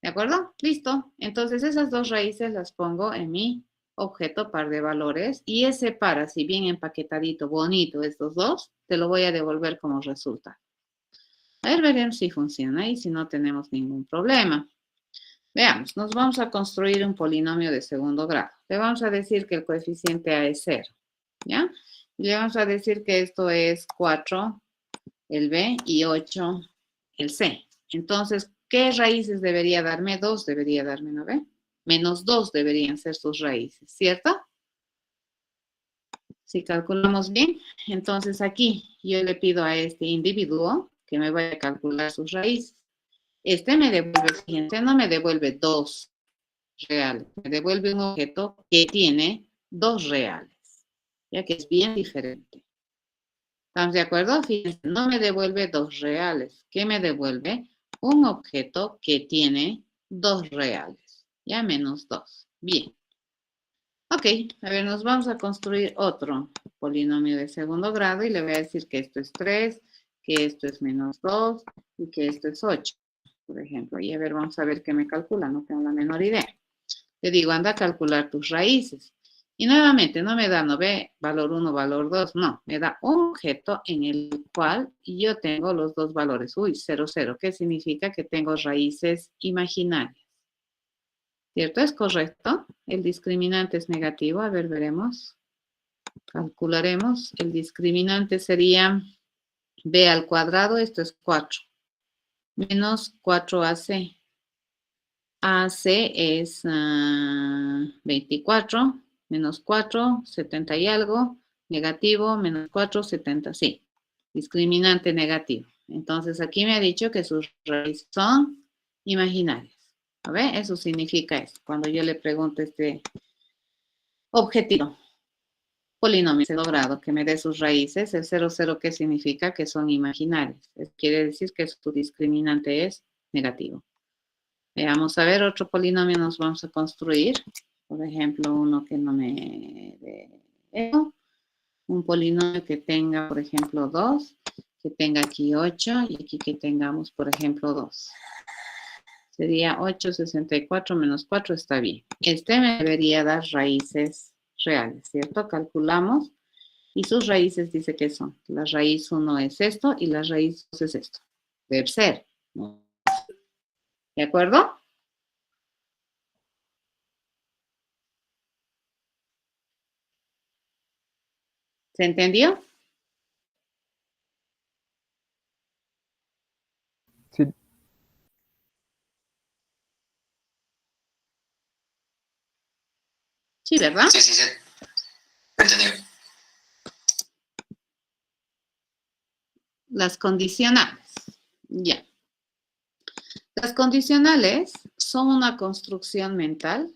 ¿De acuerdo? Listo. Entonces esas dos raíces las pongo en mi objeto par de valores y ese par, así bien empaquetadito, bonito, estos dos, te lo voy a devolver como resultado. A ver, veremos si funciona y si no tenemos ningún problema. Veamos, nos vamos a construir un polinomio de segundo grado. Le vamos a decir que el coeficiente A es 0, ¿ya? Y le vamos a decir que esto es 4, el B, y 8, el C. Entonces, ¿qué raíces debería darme? 2 debería darme, ¿no ve? Menos 2 deberían ser sus raíces, ¿cierto? Si calculamos bien, entonces aquí yo le pido a este individuo que me vaya a calcular sus raíces. Este me devuelve, fíjense, no me devuelve 2 reales, me devuelve un objeto que tiene 2 reales, ya que es bien diferente. ¿Estamos de acuerdo? Fíjense, no me devuelve 2 reales. ¿Qué me devuelve? Un objeto que tiene 2 reales. Ya menos 2. Bien. Ok, a ver, nos vamos a construir otro polinomio de segundo grado y le voy a decir que esto es 3, que esto es menos 2 y que esto es 8, por ejemplo. Y a ver, vamos a ver qué me calcula, no tengo la menor idea. Le digo, anda a calcular tus raíces. Y nuevamente, no me da, no ve, valor 1, valor 2, no. Me da un objeto en el cual yo tengo los dos valores. Uy, 0, 0. ¿Qué significa? Que tengo raíces imaginarias. ¿Cierto? ¿Es correcto? El discriminante es negativo. A ver, veremos. Calcularemos. El discriminante sería b al cuadrado. Esto es 4. Menos 4ac. AC es 24, menos 4, 70 y algo, negativo, menos 4, 70, sí, discriminante negativo. Entonces aquí me ha dicho que sus raíces son imaginarias. ¿A ver? Eso significa eso. Cuando yo le pregunto este objetivo, polinomio segundo grado, que me dé sus raíces, el 0, 0, ¿qué significa? Que son imaginarias. Quiere decir que su discriminante es negativo. Veamos, a ver, otro polinomio nos vamos a construir. Por ejemplo, uno que no me dé un polinomio que tenga, por ejemplo, 2, que tenga aquí 8 y aquí que tengamos, por ejemplo, 2. Sería 8, 64 menos 4, está bien. Este me debería dar raíces reales, ¿cierto? Calculamos y sus raíces dice que son. La raíz 1 es esto y la raíz 2 es esto. Debe ser. ¿De acuerdo? ¿Se entendió? Sí, Sí, ¿verdad? Sí, sí, sí. Entendido. Las condicionales. Ya. Las condicionales son una construcción mental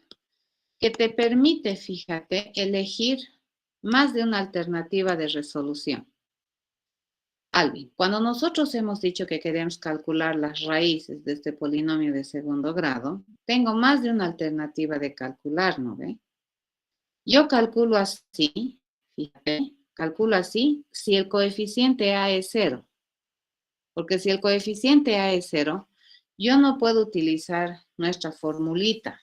que te permite, fíjate, elegir más de una alternativa de resolución. Alvin, cuando nosotros hemos dicho que queremos calcular las raíces de este polinomio de segundo grado, tengo más de una alternativa de calcular, ¿no ve? Yo calculo así, fíjate, calculo así, si el coeficiente A es 0. Porque si el coeficiente A es 0, yo no puedo utilizar nuestra formulita,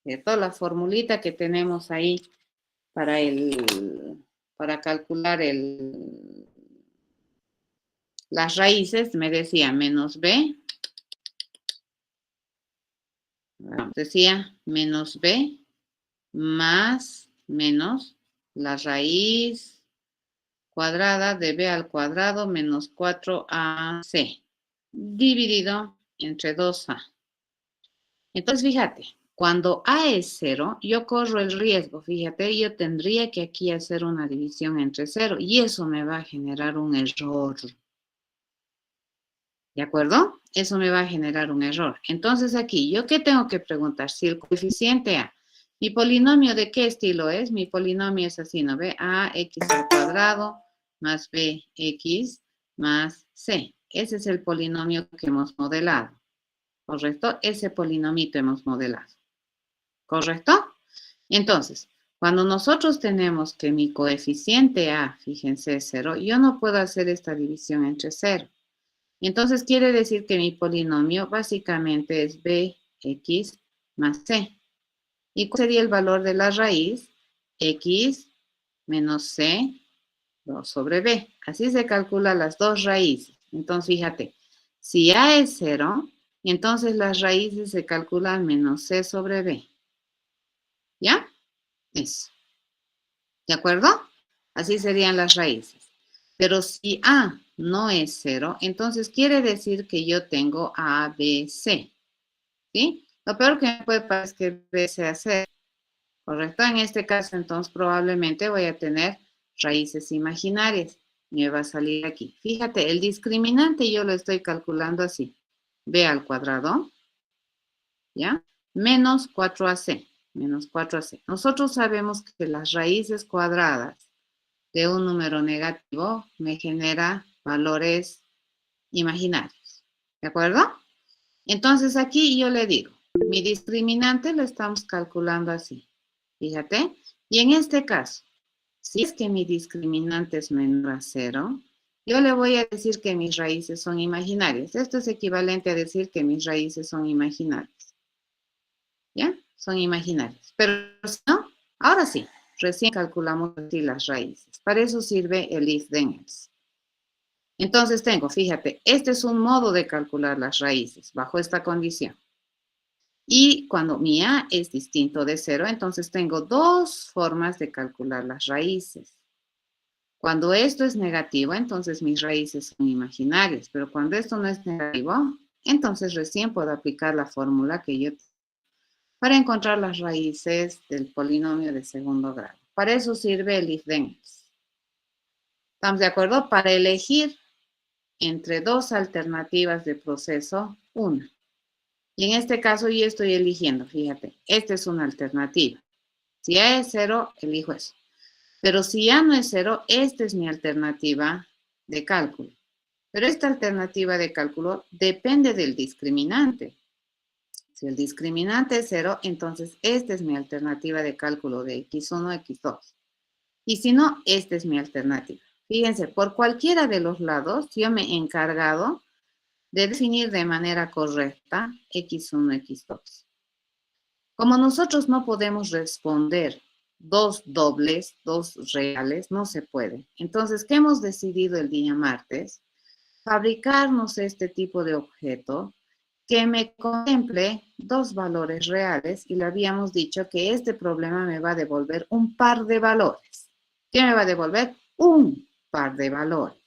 ¿cierto? La formulita que tenemos ahí para calcular las raíces, me decía menos B, decía menos B más menos la raíz cuadrada de B al cuadrado menos 4AC dividido entre 2A. Entonces, fíjate, cuando A es 0, yo corro el riesgo, fíjate, yo tendría que aquí hacer una división entre 0 y eso me va a generar un error. ¿De acuerdo? Eso me va a generar un error. Entonces, aquí, ¿yo qué tengo que preguntar? Si el coeficiente A, ¿mi polinomio de qué estilo es? Mi polinomio es así, ¿no ve? AX al cuadrado más BX más C. Ese es el polinomio que hemos modelado. ¿Correcto? Ese polinomito hemos modelado. ¿Correcto? Entonces, cuando nosotros tenemos que mi coeficiente A, fíjense, es 0, yo no puedo hacer esta división entre 0. Entonces, quiere decir que mi polinomio básicamente es BX más C. ¿Y cuál sería el valor de la raíz? X menos C 2 sobre B. Así se calculan las dos raíces. Entonces, fíjate, si A es 0, entonces las raíces se calculan menos C sobre B. ¿Ya? Eso. ¿De acuerdo? Así serían las raíces. Pero si A no es 0, entonces quiere decir que yo tengo A, B, C. ¿Sí? Lo peor que me puede pasar es que B sea 0. ¿Correcto? En este caso, entonces, probablemente voy a tener raíces imaginarias. Me va a salir aquí. Fíjate, el discriminante yo lo estoy calculando así. B al cuadrado, ¿ya? Menos 4AC, menos 4AC. Nosotros sabemos que las raíces cuadradas de un número negativo me genera valores imaginarios. ¿De acuerdo? Entonces, aquí yo le digo, mi discriminante lo estamos calculando así. Fíjate. Y en este caso, si es que mi discriminante es menor a 0, yo le voy a decir que mis raíces son imaginarias. Esto es equivalente a decir que mis raíces son imaginarias. ¿Ya? Son imaginarias. Pero si no, ahora sí, recién calculamos así las raíces. Para eso sirve el if then else. Entonces tengo, fíjate, este es un modo de calcular las raíces bajo esta condición. Y cuando mi A es distinto de 0, entonces tengo dos formas de calcular las raíces. Cuando esto es negativo, entonces mis raíces son imaginarias, pero cuando esto no es negativo, entonces recién puedo aplicar la fórmula que yo tengo para encontrar las raíces del polinomio de segundo grado. Para eso sirve el if then else. ¿Estamos de acuerdo? Para elegir entre dos alternativas de proceso, una. Y en este caso yo estoy eligiendo, fíjate, esta es una alternativa. Si A es 0, elijo eso. Pero si A no es 0, esta es mi alternativa de cálculo. Pero esta alternativa de cálculo depende del discriminante. Si el discriminante es 0, entonces esta es mi alternativa de cálculo de x1, x2. Y si no, esta es mi alternativa. Fíjense, por cualquiera de los lados, yo me he encargado de definir de manera correcta x1, x2. Como nosotros no podemos responder dos dobles, dos reales, no se puede. Entonces, ¿qué hemos decidido el día martes? Fabricarnos este tipo de objeto que me contemple dos valores reales y le habíamos dicho que este problema me va a devolver un par de valores. ¿Qué me va a devolver? Un par de valores.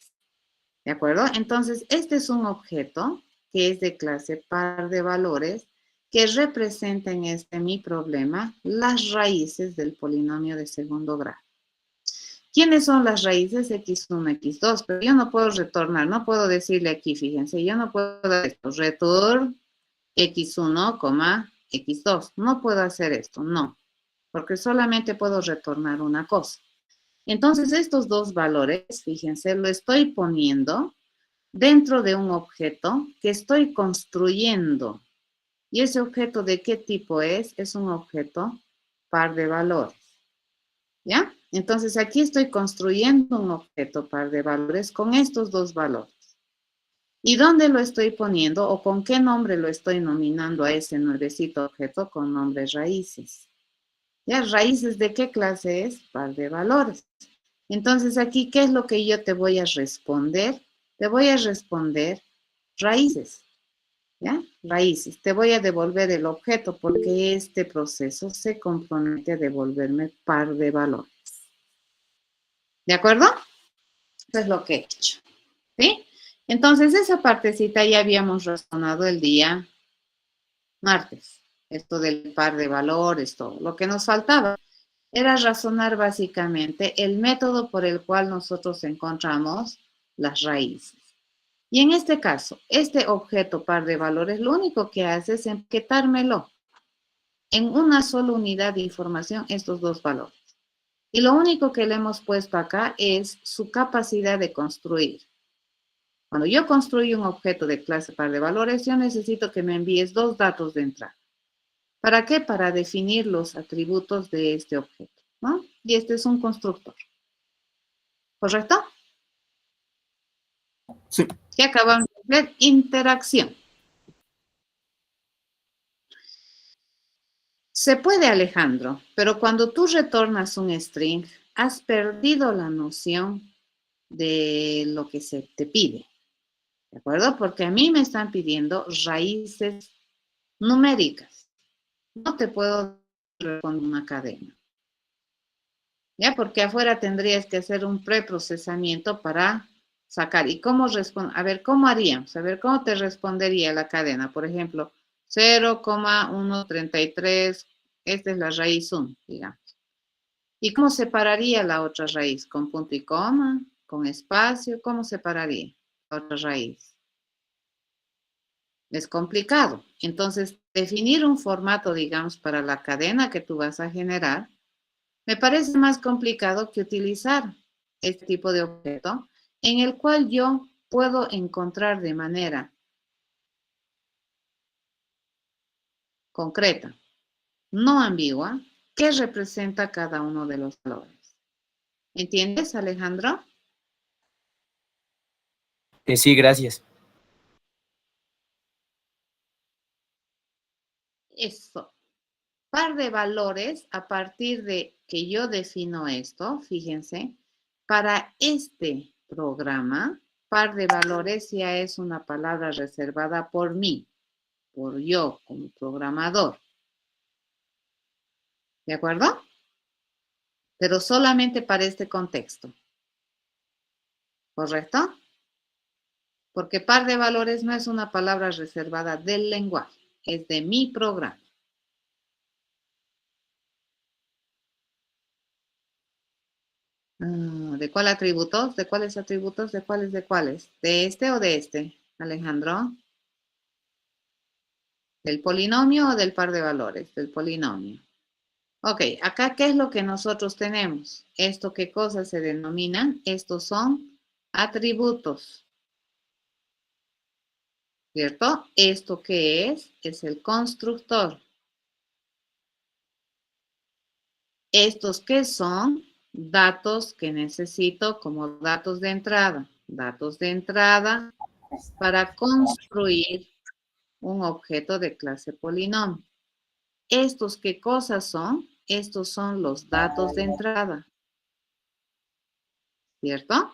¿De acuerdo? Entonces, este es un objeto que es de clase par de valores que representa en mi problema las raíces del polinomio de segundo grado. ¿Quiénes son las raíces? x1, x2, pero yo no puedo retornar, no puedo decirle aquí, fíjense, yo no puedo dar esto, return x1, x2, no puedo hacer esto, no, porque solamente puedo retornar una cosa. Entonces, estos dos valores, fíjense, lo estoy poniendo dentro de un objeto que estoy construyendo. ¿Y ese objeto de qué tipo es? Es un objeto par de valores. ¿Ya? Entonces aquí estoy construyendo un objeto par de valores con estos dos valores. ¿Y dónde lo estoy poniendo o con qué nombre lo estoy nominando a ese nuevecito objeto? Con nombre raíces. ¿Ya? ¿Raíces de qué clase es? Par de valores. Entonces aquí, ¿qué es lo que yo te voy a responder? Te voy a responder raíces. ¿Ya? Raíces. Te voy a devolver el objeto porque este proceso se compromete a devolverme par de valores. ¿De acuerdo? Eso es lo que he hecho. ¿Sí? Entonces, esa partecita ya habíamos razonado el día martes. Esto del par de valores, todo. Lo que nos faltaba era razonar básicamente el método por el cual nosotros encontramos las raíces. Y en este caso, este objeto par de valores lo único que hace es empaquetármelo en una sola unidad de información, estos dos valores. Y lo único que le hemos puesto acá es su capacidad de construir. Cuando yo construyo un objeto de clase par de valores, yo necesito que me envíes dos datos de entrada. ¿Para qué? Para definir los atributos de este objeto, ¿no? Y este es un constructor. ¿Correcto? Sí. Y acabamos de ver interacción. Se puede, Alejandro, pero cuando tú retornas un string, has perdido la noción de lo que se te pide. ¿De acuerdo? Porque a mí me están pidiendo raíces numéricas. No te puedo responder una cadena. ¿Ya? Porque afuera tendrías que hacer un preprocesamiento para sacar. ¿Y cómo responder? A ver, ¿cómo haríamos? A ver, ¿cómo te respondería la cadena? Por ejemplo, 0,133, esta es la raíz 1, digamos. ¿Y cómo separaría la otra raíz? ¿Con punto y coma? ¿Con espacio? ¿Cómo separaría la otra raíz? Es complicado. Entonces, definir un formato, digamos, para la cadena que tú vas a generar, me parece más complicado que utilizar este tipo de objeto en el cual yo puedo encontrar de manera concreta, no ambigua, qué representa cada uno de los valores. ¿Entiendes, Alejandro? Sí, gracias. Eso. Par de valores a partir de que yo defino esto, fíjense, para este programa, par de valores ya es una palabra reservada por mí, por yo como programador. ¿De acuerdo? Pero solamente para este contexto. ¿Correcto? Porque par de valores no es una palabra reservada del lenguaje, es de mi programa. ¿De cuál atributos? ¿De cuáles atributos? ¿De cuáles? ¿De cuáles? ¿De este o de este, Alejandro? ¿Del polinomio o del par de valores? Del polinomio. Ok, acá, ¿qué es lo que nosotros tenemos? ¿Esto qué cosas se denominan? Estos son atributos. ¿Cierto? ¿Esto qué es? Es el constructor. ¿Estos qué son? Datos que necesito como datos de entrada. Datos de entrada para construir un objeto de clase polinomio. ¿Estos qué cosas son? Estos son los datos de entrada. ¿Cierto?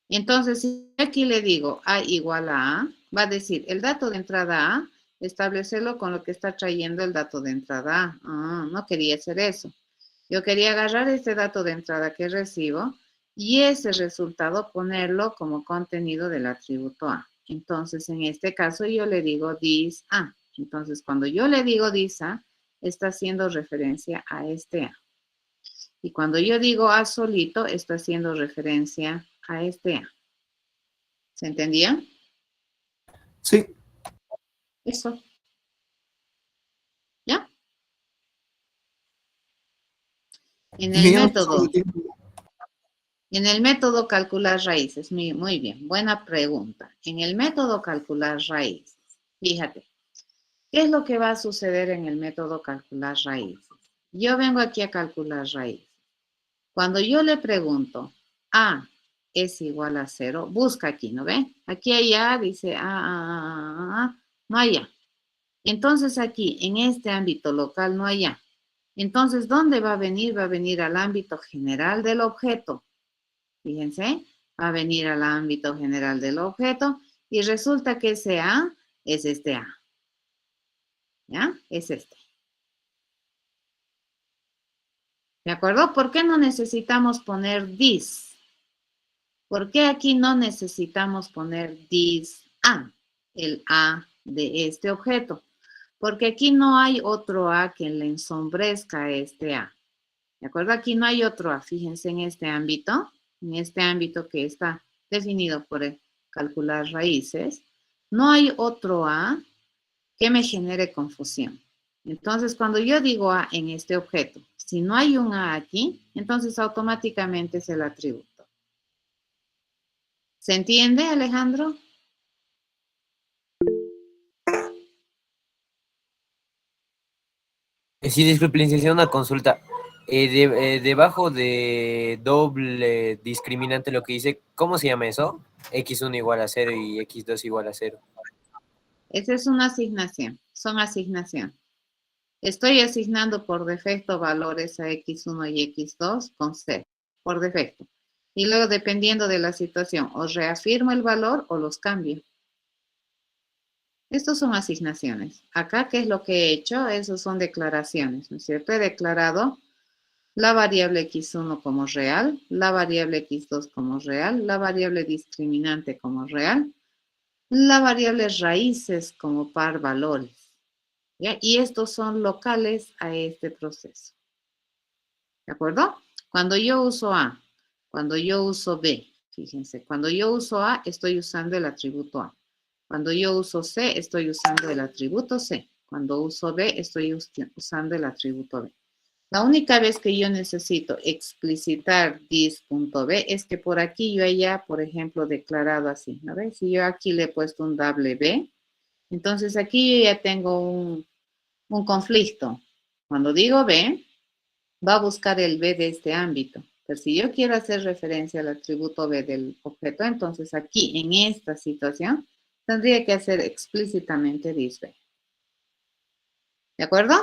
Entonces, si aquí le digo A igual a A, va a decir el dato de entrada A, establecerlo con lo que está trayendo el dato de entrada A. Ah, no quería hacer eso. Yo quería agarrar este dato de entrada que recibo y ese resultado ponerlo como contenido del atributo A. Entonces, en este caso yo le digo this A. Entonces, cuando yo le digo this A, está haciendo referencia a este A. Y cuando yo digo A solito, está haciendo referencia a este A. ¿Se entendía? Sí. Eso. ¿Ya? En Y el ya no pasamos método. de tiempo. En el método calcular raíces, muy bien, buena pregunta. En el método calcular raíces, fíjate, ¿qué es lo que va a suceder en el método calcular raíces? Yo vengo aquí a calcular raíces. Cuando yo le pregunto, A es igual a 0, busca aquí, ¿no ve? Aquí hay A, dice no hay A. Entonces aquí, en este ámbito local, no hay A. Entonces, ¿dónde va a venir? Va a venir al ámbito general del objeto. Fíjense, va a venir al ámbito general del objeto y resulta que ese A es este A. ¿Ya? Es este. ¿De acuerdo? ¿Por qué no necesitamos poner this? ¿Por qué aquí no necesitamos poner this A? El A de este objeto. Porque aquí no hay otro A que le ensombrezca a este A. ¿De acuerdo? Aquí no hay otro A. Fíjense en este ámbito que está definido por el calcular raíces, no hay otro A que me genere confusión. Entonces, cuando yo digo A en este objeto, si no hay un A aquí, entonces automáticamente es el atributo. ¿Se entiende, Alejandro? Sí, disculpe, licenciado, una consulta. Debajo de doble discriminante lo que dice, ¿cómo se llama eso? X1 igual a 0 y X2 igual a 0. Esa es una asignación, son asignaciones. Estoy asignando por defecto valores a X1 y X2 con 0, por defecto. Y luego, dependiendo de la situación, o reafirmo el valor o los cambio. Estos son asignaciones. Acá, ¿qué es lo que he hecho? Esos son declaraciones, ¿no es cierto? He declarado la variable x1 como real, la variable x2 como real, la variable discriminante como real, la variable raíces como par valores. ¿Ya? Y estos son locales a este proceso. ¿De acuerdo? Cuando yo uso A, cuando yo uso B, fíjense, cuando yo uso A, estoy usando el atributo A. Cuando yo uso C, estoy usando el atributo C. Cuando uso B, estoy usando el atributo B. La única vez que yo necesito explicitar this.b es que por aquí yo haya, por ejemplo, declarado así, ¿no ves? Si yo aquí le he puesto un doble B, entonces aquí yo ya tengo un conflicto. Cuando digo B, va a buscar el B de este ámbito. Pero si yo quiero hacer referencia al atributo B del objeto, entonces aquí, en esta situación, tendría que hacer explícitamente this B. ¿De acuerdo?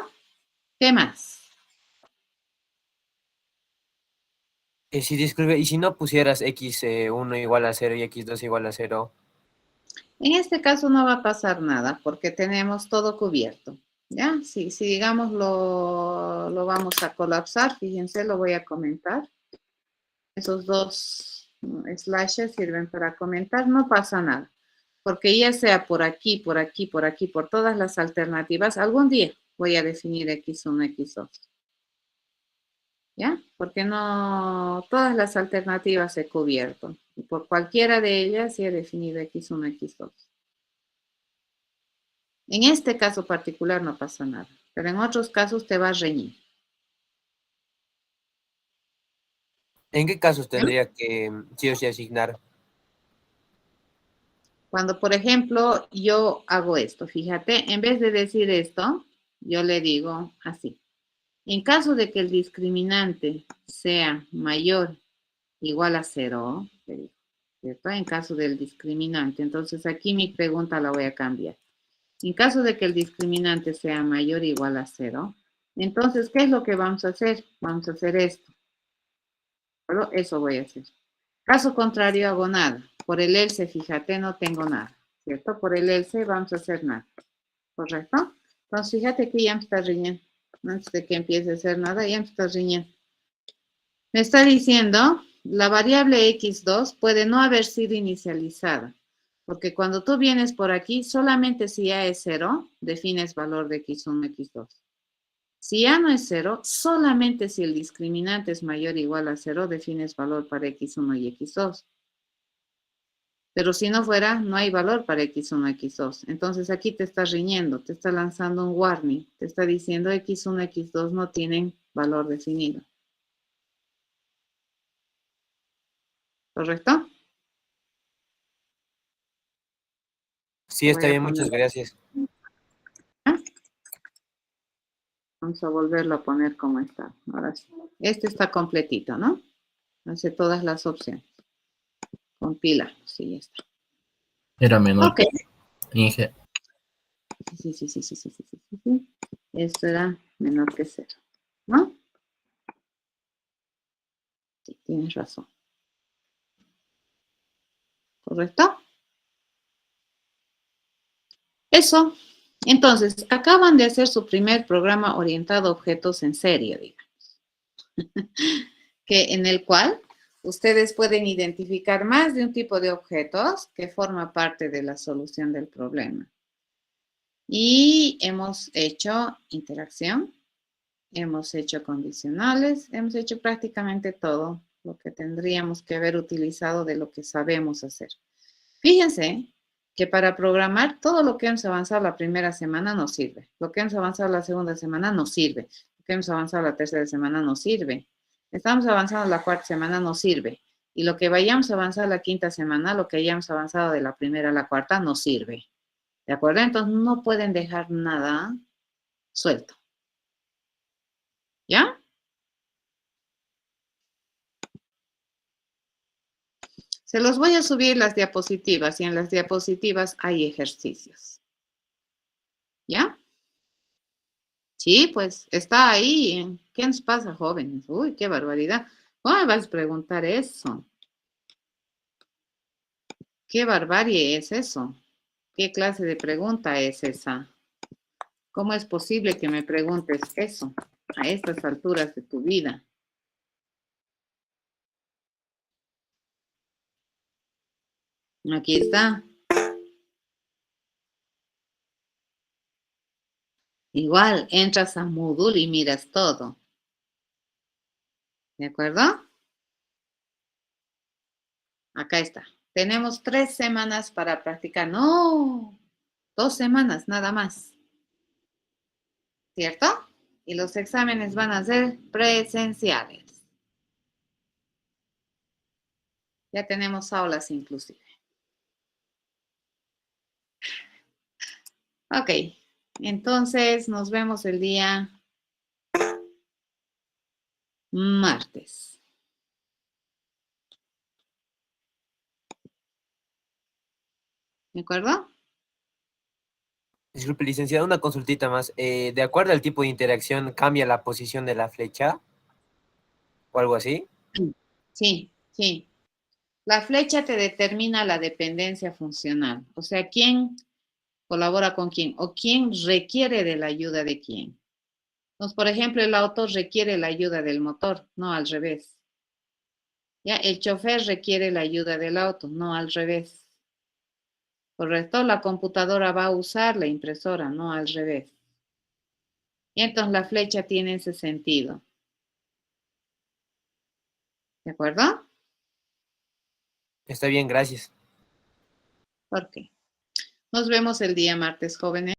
¿Qué más? Sí, disculpe, y si no pusieras X1 igual a 0 y X2 igual a 0. En este caso no va a pasar nada porque tenemos todo cubierto. ¿Ya? Si digamos lo vamos a colapsar, fíjense, lo voy a comentar. Esos dos slashes sirven para comentar, no pasa nada. Porque ya sea por aquí, por aquí, por aquí, por todas las alternativas, algún día voy a definir X1, X2. ¿Ya? Porque no, todas las alternativas he cubierto. Y por cualquiera de ellas he definido X1, X2. En este caso particular no pasa nada, pero en otros casos te va a reñir. ¿En qué casos ¿Ya? tendría que sí o sí asignar? Cuando, por ejemplo, yo hago esto, fíjate, en vez de decir esto, yo le digo así. En caso de que el discriminante sea mayor o igual a 0, ¿cierto? En caso del discriminante. Entonces aquí mi pregunta la voy a cambiar. En caso de que el discriminante sea mayor o igual a 0, entonces, ¿qué es lo que vamos a hacer? Vamos a hacer esto. Pero eso voy a hacer. Caso contrario, hago nada. Por el else, fíjate, no tengo nada. ¿Cierto? Por el else vamos a hacer nada. ¿Correcto? Entonces, fíjate que ya me está riñendo. Antes de que empiece a hacer nada, ya me está riñendo. Me está diciendo, la variable x2 puede no haber sido inicializada. Porque cuando tú vienes por aquí, solamente si A es 0, defines valor de x1, x2. Si A no es 0, solamente si el discriminante es mayor o igual a 0, defines valor para x1 y x2. Pero si no fuera, no hay valor para x1, x2. Entonces aquí te está riñendo, te está lanzando un warning, te está diciendo x1, x2 no tienen valor definido. ¿Correcto? Sí, Voy está a bien, poner. muchas gracias. ¿Ah? Vamos a volverlo a poner como está. Ahora sí. Este está completito, ¿no? Hace todas las opciones. Compila, sí, ya está. Era menor Ok. que Inge. Sí. Esto era menor que 0, ¿no? Sí, tienes razón. ¿Correcto? Eso. Entonces, acaban de hacer su primer programa orientado a objetos en serie, digamos, que en el cual ustedes pueden identificar más de un tipo de objetos que forma parte de la solución del problema. Y hemos hecho interacción, hemos hecho condicionales, hemos hecho prácticamente todo lo que tendríamos que haber utilizado de lo que sabemos hacer. Fíjense que para programar todo lo que hemos avanzado la primera semana no sirve. Lo que hemos avanzado la segunda semana no sirve. Lo que hemos avanzado la tercera semana no sirve. Estamos avanzando la cuarta semana no sirve. Y lo que vayamos a avanzar la quinta semana, lo que hayamos avanzado de la primera a la cuarta no sirve. ¿De acuerdo? Entonces no pueden dejar nada suelto. ¿Ya? Se los voy a subir las diapositivas y en las diapositivas hay ejercicios. ¿Ya? Sí, pues está ahí. ¿Qué nos pasa, jóvenes? Uy, qué barbaridad. ¿Cómo me vas a preguntar eso? ¿Qué barbarie es eso? ¿Qué clase de pregunta es esa? ¿Cómo es posible que me preguntes eso a estas alturas de tu vida? Aquí está. Igual, entras a Moodle y miras todo. ¿De acuerdo? Acá está. Tenemos 3 semanas para practicar. No, 2 semanas nada más. ¿Cierto? Y los exámenes van a ser presenciales. Ya tenemos aulas inclusive. Ok, entonces nos vemos el día martes. ¿De acuerdo? Disculpe, licenciado, una consultita más. ¿De acuerdo al tipo de interacción cambia la posición de la flecha o algo así? Sí. La flecha te determina la dependencia funcional. O sea, quién colabora con quién o quién requiere de la ayuda de quién. Entonces, por ejemplo, el auto requiere la ayuda del motor, no al revés. Ya, el chofer requiere la ayuda del auto, no al revés. ¿Correcto? La computadora va a usar la impresora, no al revés. Y entonces la flecha tiene ese sentido. ¿De acuerdo? Está bien, gracias. ¿Por qué? Nos vemos el día martes, jóvenes.